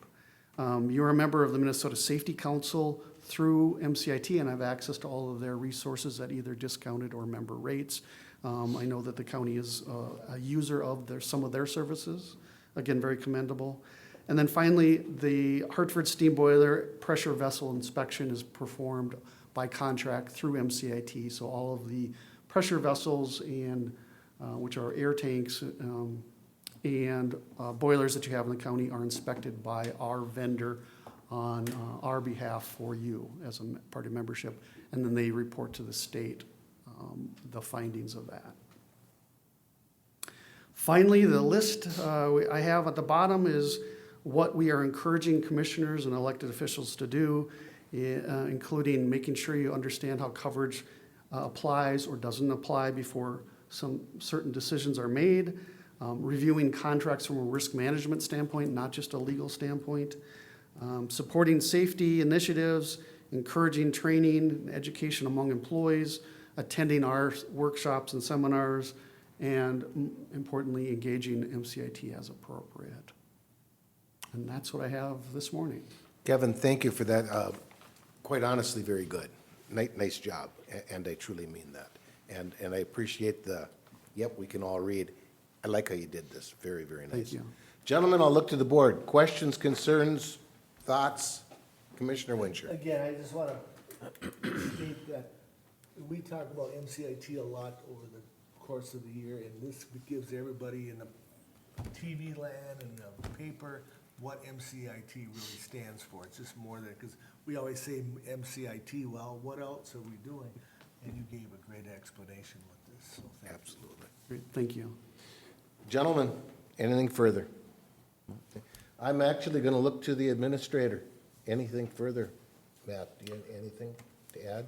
You're a member of the Minnesota Safety Council through MCIT and have access to all of their resources at either discounted or member rates. I know that the county is a user of some of their services. Again, very commendable. And then finally, the Hartford Steam Boiler Pressure Vessel Inspection is performed by contract through MCIT. So all of the pressure vessels and which are air tanks and boilers that you have in the county are inspected by our vendor on our behalf for you as a part of membership, and then they report to the state the findings of that. Finally, the list I have at the bottom is what we are encouraging commissioners and elected officials to do, including making sure you understand how coverage applies or doesn't apply before some certain decisions are made, reviewing contracts from a risk management standpoint, not just a legal standpoint, supporting safety initiatives, encouraging training and education among employees, attending our workshops and seminars, and importantly, engaging MCIT as appropriate. And that's what I have this morning. Kevin, thank you for that. Quite honestly, very good. Nice job, and I truly mean that. And I appreciate yep, we can all read. I like how you did this. Very, very nice. Thank you. Gentlemen, I'll look to the board. Questions, concerns, thoughts? Commissioner Winchell. Again, I just want to state that we talk about MCIT a lot over the course of the year, and this gives everybody in the TV land and the paper what MCIT really stands for. It's just more than, because we always say MCIT, well, what else are we doing? And you gave a great explanation with this, so thank you. Absolutely. Great, thank you. Gentlemen, anything further? I'm actually going to look to the administrator. Anything further? Matt, do you have anything to add?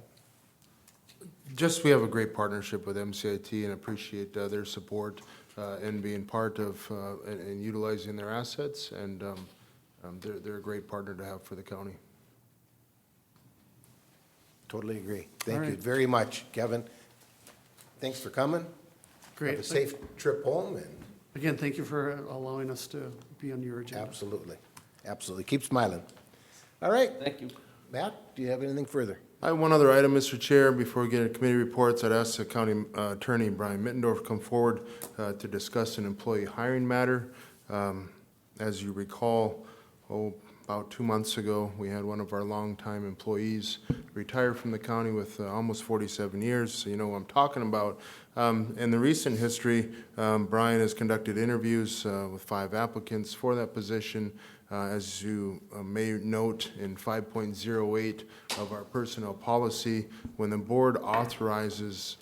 Just, we have a great partnership with MCIT and appreciate their support and being part of and utilizing their assets, and they're a great partner to have for the county. Totally agree. Thank All you right. very much, Kevin. Thanks for coming. Great. Have a safe trip home, and Again, thank you for allowing us to be on your agenda. absolutely, absolutely. Keep smiling. All right. Thank you. Matt, do you have anything further? I have one other item, Mr. Chair. Before we get into committee reports, I'd ask the county attorney, Brian Mittendorf, to come forward to discuss an employee hiring matter. As you recall, about 2 months ago, we had one of our longtime employees retire from the county with almost 47 years, so you know what I'm talking about. In the recent history, Brian has conducted interviews with 5 applicants for that position. As you may note in 5.08 of our personnel policy, when the board authorizes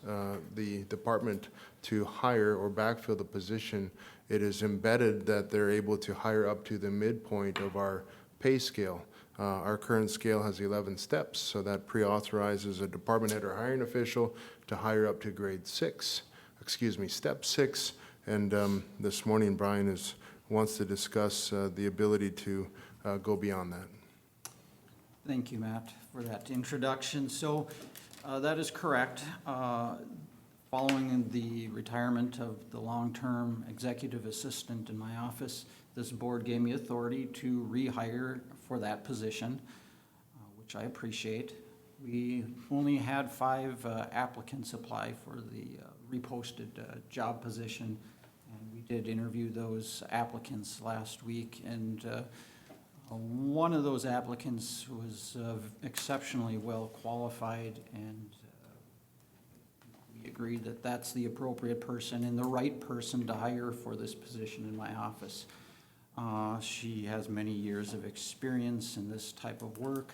the department to hire or backfill the position, it is embedded that they're able to hire up to the midpoint of our pay scale. Our current scale has 11 steps, so that pre-authorizes a department head or hiring official to hire up to step 6. And this morning, Brian wants to discuss the ability to go beyond that. Thank you, Matt, for that introduction. So that is correct. Following the retirement of the long-term executive assistant in my office, this board gave me authority to rehire for that position, which I appreciate. We only had 5 applicants apply for the reposted job position, and we did interview those applicants last week, and one of those applicants was exceptionally well qualified, and we agreed that that's the appropriate person and the right person to hire for this position in my office. She has many years of experience in this type of work.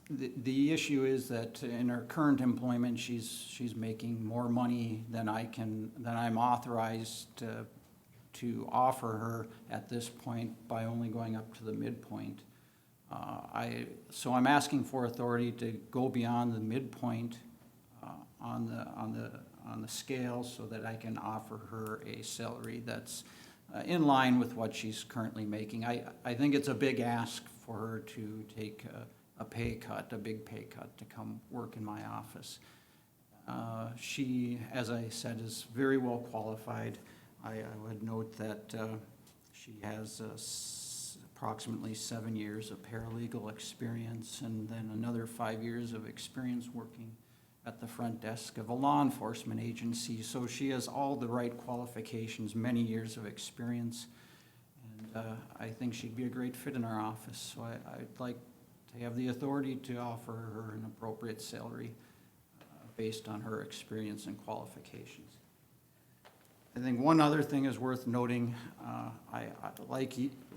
The issue is that in her current employment, she's making more money than I'm authorized to offer her at this point by only going up to the midpoint. So I'm asking for authority to go beyond the midpoint on the scale so that I can offer her a salary that's in line with what she's currently making. I think it's a big ask for her to take a pay cut, a big pay cut, to come work in my office. She, as I said, is very well qualified. I would note that she has approximately 7 years of paralegal experience and then another 5 years of experience working at the front desk of a law enforcement agency. So she has all the right qualifications, many years of experience, and I think she'd be a great fit in our office. So I'd like to have the authority to offer her an appropriate salary based on her experience and qualifications. I think one other thing is worth noting.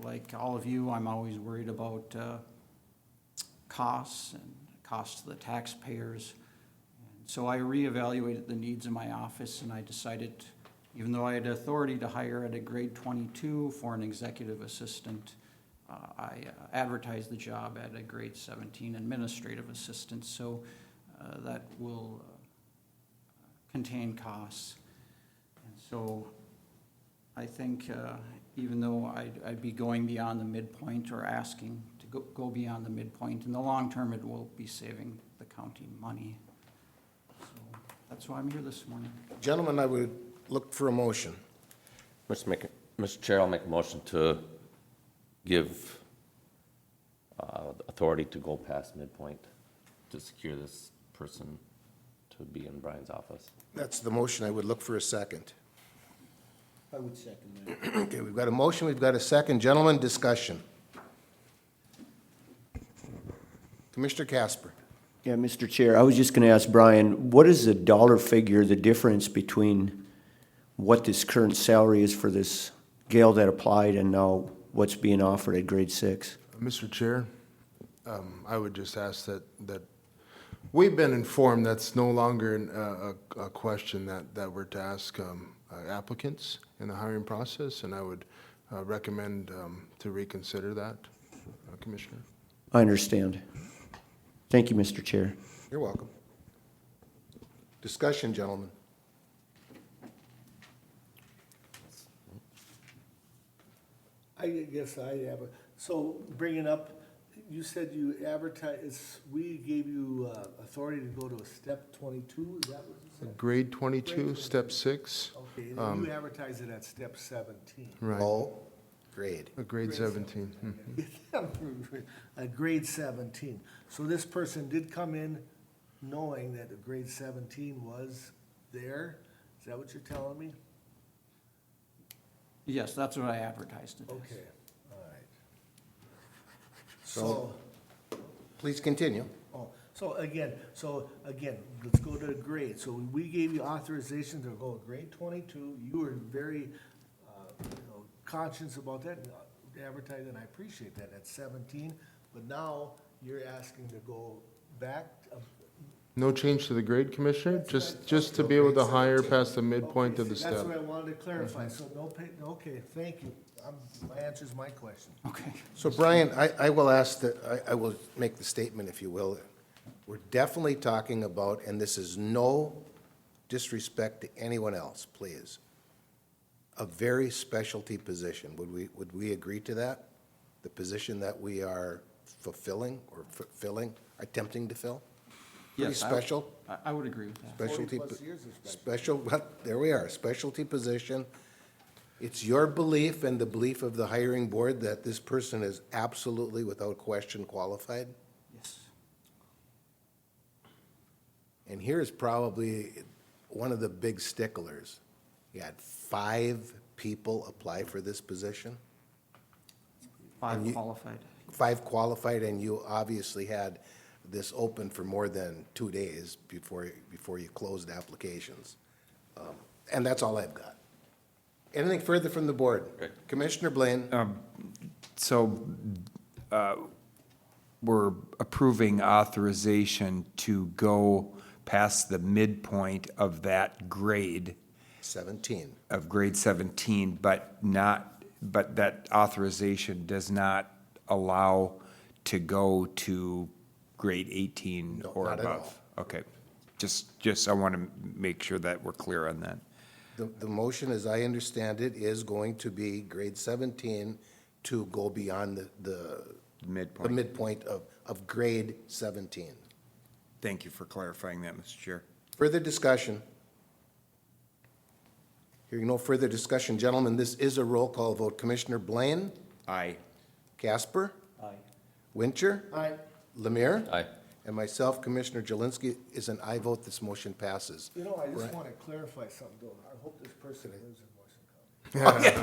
Like all of you, I'm always worried about costs and costs to the taxpayers. And so I reevaluated the needs of my office, and I decided, even though I had authority to hire at a grade 22 for an executive assistant, I advertised the job at a grade 17 administrative assistant. So that will contain costs. So I think even though I'd be going beyond the midpoint or asking to go beyond the midpoint, in the long term, it will be saving the county money. So that's why I'm here this morning. Gentlemen, I would look for a motion. Mr. Chair, I'll make a motion to give authority to go past midpoint to secure this person to be in Brian's office. That's the motion. I would look for a second. I would second that. Okay, we've got a motion, we've got a second. Gentlemen, discussion. Commissioner Casper. Yeah, Mr. Chair, I was just gonna ask Brian, what is the dollar figure, the difference between what this current salary is for this gal that applied and now what's being offered at grade 6? Mr. Chair, I would just ask that we've been informed that's no longer a question that we're to ask applicants in the hiring process, and I would recommend to reconsider that, Commissioner. I understand. Thank you, Mr. Chair. You're welcome. Discussion, gentlemen. I guess I have so bringing up, you said you advertise, we gave you authority to go to a step 22, is that what you said? Grade 22, step 6. Okay, and then you advertise it at step 17. Right. Oh, grade. A grade 17. A grade 17. So this person did come in knowing that a grade 17 was there? Is that what you're telling me? Yes, that's what I advertised it as. Okay, all right. So, please continue. So again, let's go to the grade. So we gave you authorization to go grade 22. You were very, conscious about that, and advertising, and I appreciate that, at 17. But now you're asking to go back. No change to the grade, Commissioner? That's Just to be able to hire past the midpoint of the That's step. what I wanted to clarify. So no pay, okay, thank you. My answer's my question. Okay. So Brian, I will ask that, I will make the statement, if you will. We're definitely talking about, and this is no disrespect to anyone else, please, a very specialty position. Would we agree to that? The position that we are fulfilling or attempting to fill? Pretty Yes, special? I would agree with that. Specialty, 40+ years is well, there we are, specialty position. It's your belief and the belief of the hiring board that this person is absolutely, without question, qualified? Yes. And here's probably one of the big sticklers. You had 5 people apply for this position, 5 And you- qualified. 5 qualified, and you obviously had this open for more than 2 days before you closed applications. And that's all I've got. Anything further from the board? Great. Commissioner Blaine? So, we're approving authorization to go past the midpoint of that grade, 17. of grade 17, but that authorization does not allow to go to grade 18 No, or not at above. Okay, just, I want to make sure that we're clear on that. The motion, as I understand it, is going to be grade 17 to go beyond the Midpoint. midpoint of grade 17. Thank you for clarifying that, Mr. Chair. Further discussion? Hearing no further discussion, gentlemen, this is a roll call vote. Commissioner Blaine? Aye. Casper? Aye. Wincher? Aye. Lemire? Aye. And myself, Commissioner Jelinski, is an aye vote. This motion passes. You know, I just Right. want to clarify something, though. I hope this person lives in Morrison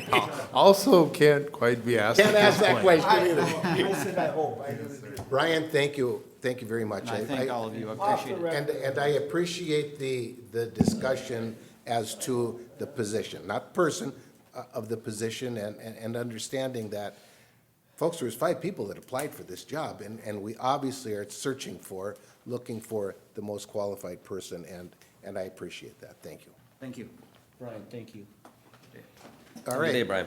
County. Also can't quite be asked. Can't at ask this that point. question either. I said I hope, I really do. Brian, thank you. Thank you very much. And I thank all of you, I appreciate it. And I appreciate the discussion as to the position, not person, of the position, and understanding that, folks, there was 5 people that applied for this job, and we obviously are looking for the most qualified person, and I appreciate that. Thank you. Thank you. Brian, thank you. All Good day, right.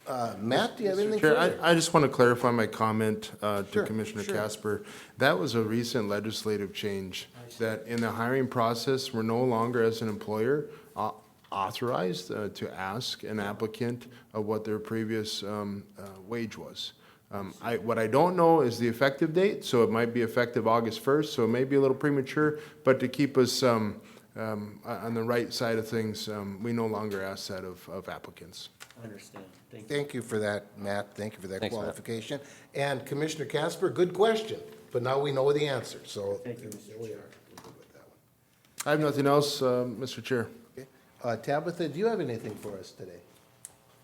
Brian. Matt, do you have anything Chair, further? I just want to clarify my comment to Sure, Commissioner sure. Casper. That was a recent legislative change, that in the hiring process, we're no longer, as an employer, authorized to ask an applicant what their previous wage was. What I don't know is the effective date, so it might be effective August 1st, so it may be a little premature, but to keep us on the right side of things, we no longer ask that of applicants. I understand. Thank you. Thank you for that, Matt. Thank you for that Thanks, Matt. qualification. And Commissioner Casper, good question, but now we know the answer, so. Thank you, Mr. There we Chair. are. We're good with that one. I have nothing else, Mr. Chair. Okay. Tabitha, do you have anything for us today?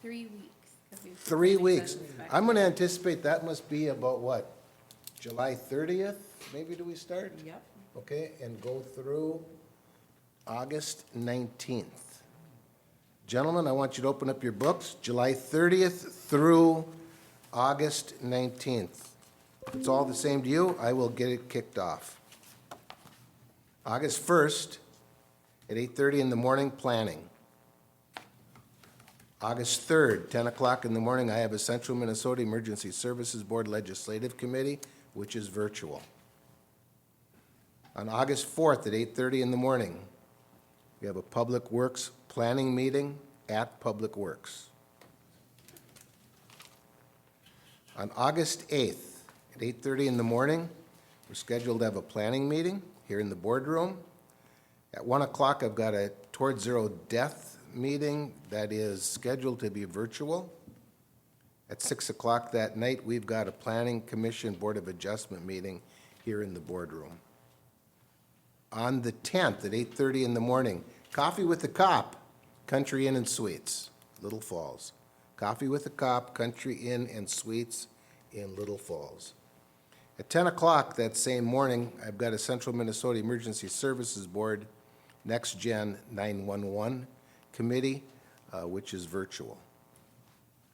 3 weeks. 'cause we've 3 already weeks. sent it back. I'm gonna anticipate that must be about what? July 30th, maybe do we start? Yep. Okay, and go through August 19th. Gentlemen, I want you to open up your books, July 30th through August 19th. If it's all the same to you, I will get it kicked off. August 1st, at 8:30 in the morning, planning. August 3rd, 10 o'clock in the morning, I have a Central Minnesota Emergency Services Board Legislative Committee, which is virtual. On August 4th, at 8:30 in the morning, we have a Public Works Planning Meeting at Public Works. On August 8th, at 8:30 in the morning, we're scheduled to have a planning meeting here in the boardroom. At 1 o'clock, I've got a Towards Zero Death meeting that is scheduled to be virtual. At 6 o'clock that night, we've got a Planning Commission Board of Adjustment meeting here in the boardroom. On the 10th, at 8:30 in the morning, Coffee with the Cop, Country Inn and Suites, Little Falls. Coffee with the Cop, Country Inn and Suites in Little Falls. At 10 o'clock that same morning, I've got a Central Minnesota Emergency Services Board Next Gen 911 Committee, which is virtual.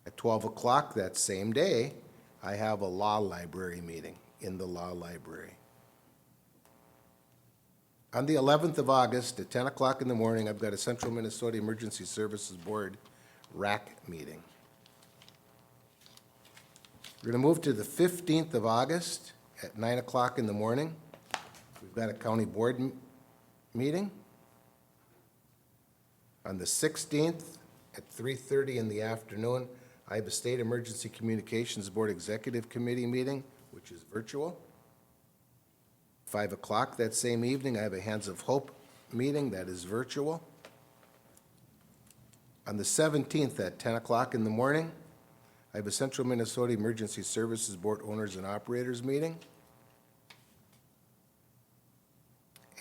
At 12 o'clock that same day, I have a law library meeting in the law library. On the 11th of August, at 10 o'clock in the morning, I've got a Central Minnesota Emergency Services Board RAC meeting. We're going to move to the 15th of August at 9 o'clock in the morning. We've got a county board meeting. On the 16th at 3:30 in the afternoon, I have a State Emergency Communications Board Executive Committee meeting, which is virtual. 5 o'clock that same evening, I have a Hands of Hope meeting that is virtual. On the 17th at 10 o'clock in the morning, I have a Central Minnesota Emergency Services Board Owners and Operators meeting.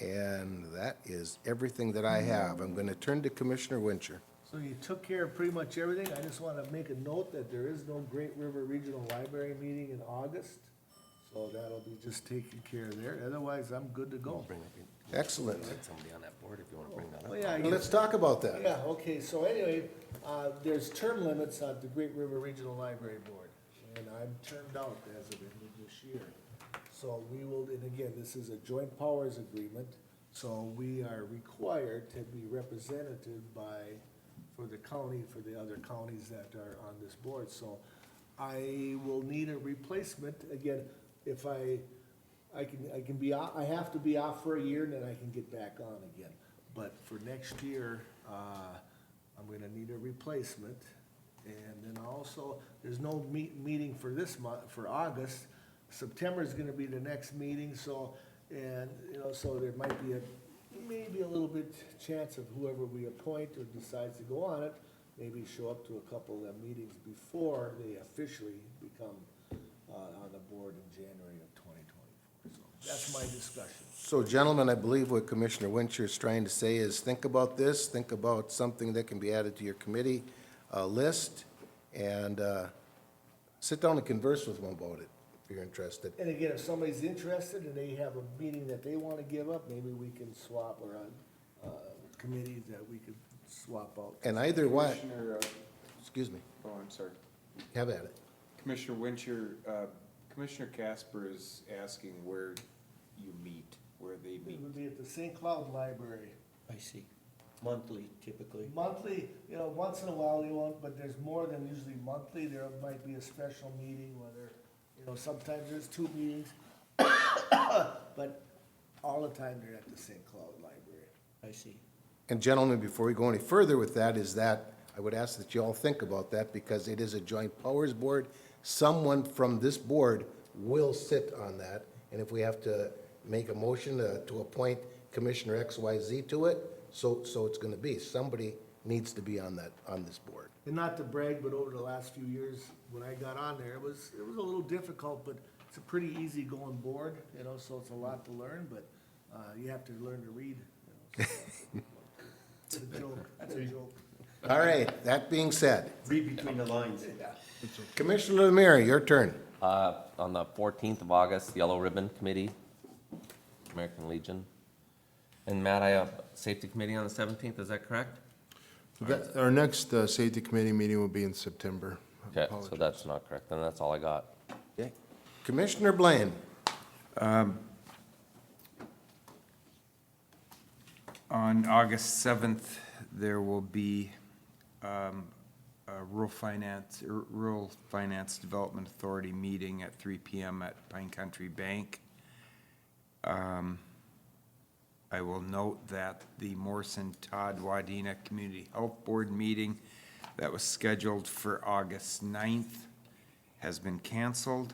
And that is everything that I have. I'm going to turn to Commissioner Wincher. So you took care of pretty much everything. I just want to make a note that there is no Great River Regional Library meeting in August. So that'll be just taken care of there. Otherwise, I'm good to go. Excellent. Somebody on that board if you want to bring that Oh, yeah, I Well, let's talk about that. Yeah, okay, so anyway, there's term limits on the Great River Regional Library Board, and I'm termed out as of end of this year. So we will, and again, this is a joint powers agreement, so we are required to be represented for the county, for the other counties that are on this board. So I will need a replacement, again, if I can be, I have to be off for a year, and then I can get back on again. But for next year, I'm gonna need a replacement. And then also, there's no meeting for this month, for August. September's gonna be the next meeting, so, and, you know, so there might be maybe a little bit chance of whoever we appoint or decides to go on it, maybe show up to a couple of them meetings before they officially become, on the board in January of 2024. So that's my discussion. So gentlemen, I believe what Commissioner Wincher is trying to say is think about this, think about something that can be added to your committee list, and sit down and converse with them about it, if you're interested. And again, if somebody's interested and they have a meeting that they wanna give up, maybe we can swap, or on committees that we could swap out. And either way, Commissioner, excuse me, oh, I'm sorry. have at it. Commissioner Wincher, Commissioner Casper is asking where you meet, where they It meet. would be at the St. Cloud Library. I see. Monthly typically. Monthly, you know, once in a while they won't, but there's more than usually monthly. There might be a special meeting, whether, you know, sometimes there's 2 meetings. But all the time they're at the St. Cloud Library. I see. And gentlemen, before we go any further with that, is that I would ask that you all think about that, because it is a joint powers board. Someone from this board will sit on that, and if we have to make a motion to appoint Commissioner XYZ to it, so it's gonna be. Somebody needs to be on this board. And not to brag, but over the last few years, when I got on there, it was a little difficult, but it's a pretty easy going board, you know, so it's a lot to learn, but, you have to learn to read, you know. So. It's a joke, that's a joke. All right, that being said, Read between the lines. Commissioner Lemire, your turn. On the 14th of August, Yellow Ribbon Committee, American Legion. And Matt, I have Safety Committee on the 17th, is that correct? Our next safety committee meeting will be in September. Okay, so that's not correct, then that's all I got. Okay. Commissioner Blaine. On August 7th, there will be a Rural Finance Development Authority meeting at 3 PM at Pine Country Bank. I will note that the Morrison Todd Wadena Community Health Board meeting that was scheduled for August 9th has been canceled.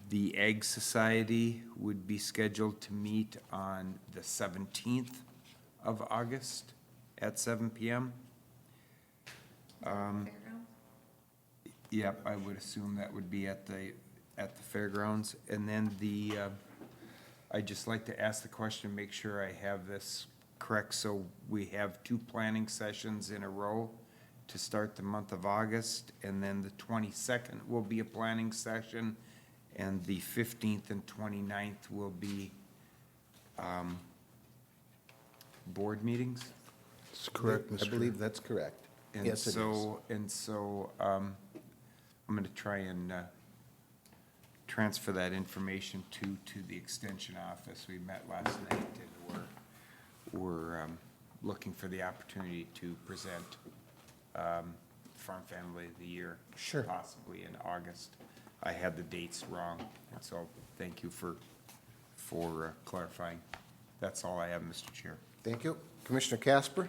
The Egg Society would be scheduled to meet on the 17th of August at 7 PM. Fairgrounds? Yep, I would assume that would be at the fairgrounds. And then I'd just like to ask the question, make sure I have this correct. So we have 2 planning sessions in a row to start the month of August, and then the 22nd will be a planning session, and the 15th and 29th will be board meetings. That's correct, Mr. I believe that's correct. And Yes, it is. so, I'm gonna try and transfer that information to the extension office. We met last night, and we're looking for the opportunity to present Farm Family of the Year. Sure. Possibly in August. I had the dates wrong, and so thank you for clarifying. That's all I have, Mr. Chair. Thank you. Commissioner Casper?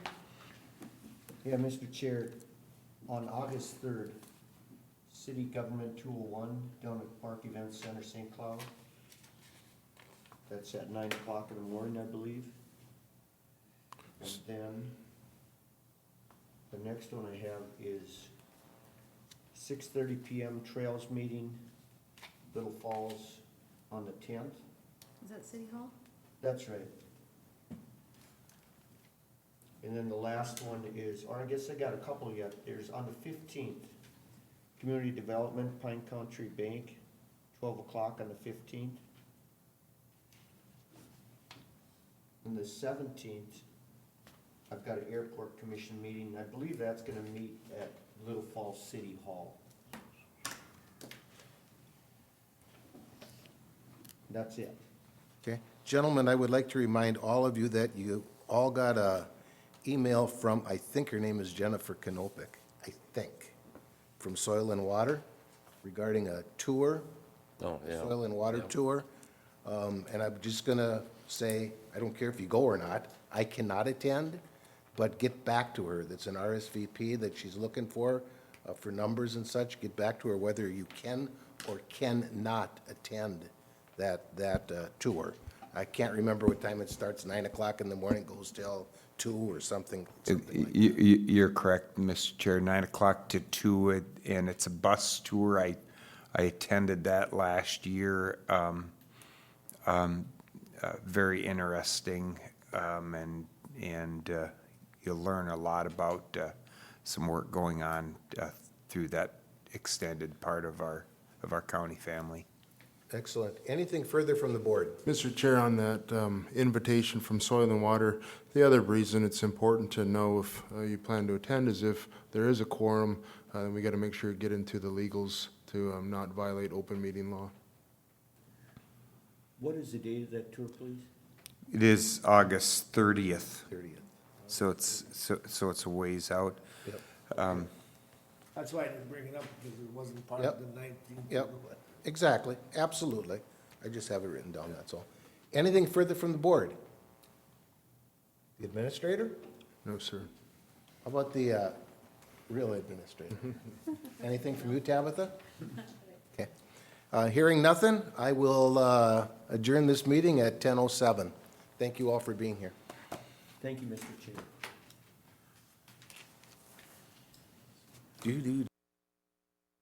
Yeah, Mr. Chair, on August 3rd, City Government 201 down at Park Event Center, St. Cloud. That's at 9 o'clock in the morning, I believe. And then the next one I have is 6:30 PM Trails Meeting, Little Falls, on the 10th. Is that City Hall? That's right. And then the last one is, or I guess I got a couple yet, there's on the 15th, Community Development, Pine Country Bank, 12 o'clock on the 15th. On the 17th, I've got an airport commission meeting. I believe that's gonna meet at Little Falls City Hall. That's it. Okay. Gentlemen, I would like to remind all of you that you all got a email from, I think her name is Jennifer Kanopik, I think, from Soil and Water regarding a tour, Oh, yeah. soil and water tour. And I'm just gonna say, I don't care if you go or not, I cannot attend, but get back to her. That's an RSVP that she's looking for numbers and such. Get back to her whether you can or cannot attend that tour. I can't remember what time it starts, 9 o'clock in the morning, goes till 2 or something like that. You're correct, Mr. Chair, 9 o'clock to 2, and it's a bus tour. I attended that last year. Very interesting, and you'll learn a lot about some work going on through that extended part of our county family. Excellent. Anything further from the board? Mr. Chair, on that invitation from Soil and Water, the other reason it's important to know if you plan to attend is if there is a quorum, we got to make sure you get into the legals to not violate open meeting law. What is the date of that tour, please? It is August 30th, 30th. so it's a ways out. Yep. That's why I didn't bring it up, because it wasn't part Yep. of the 19th. Yep, exactly, absolutely. I just have it written down, that's all. Anything further from the board? The administrator? No, sir. How about the real administrator? Anything from you, Tabitha? Okay. Hearing nothing, I will adjourn this meeting at 10:07. Thank you all for being here. Thank you, Mr. Chair. Do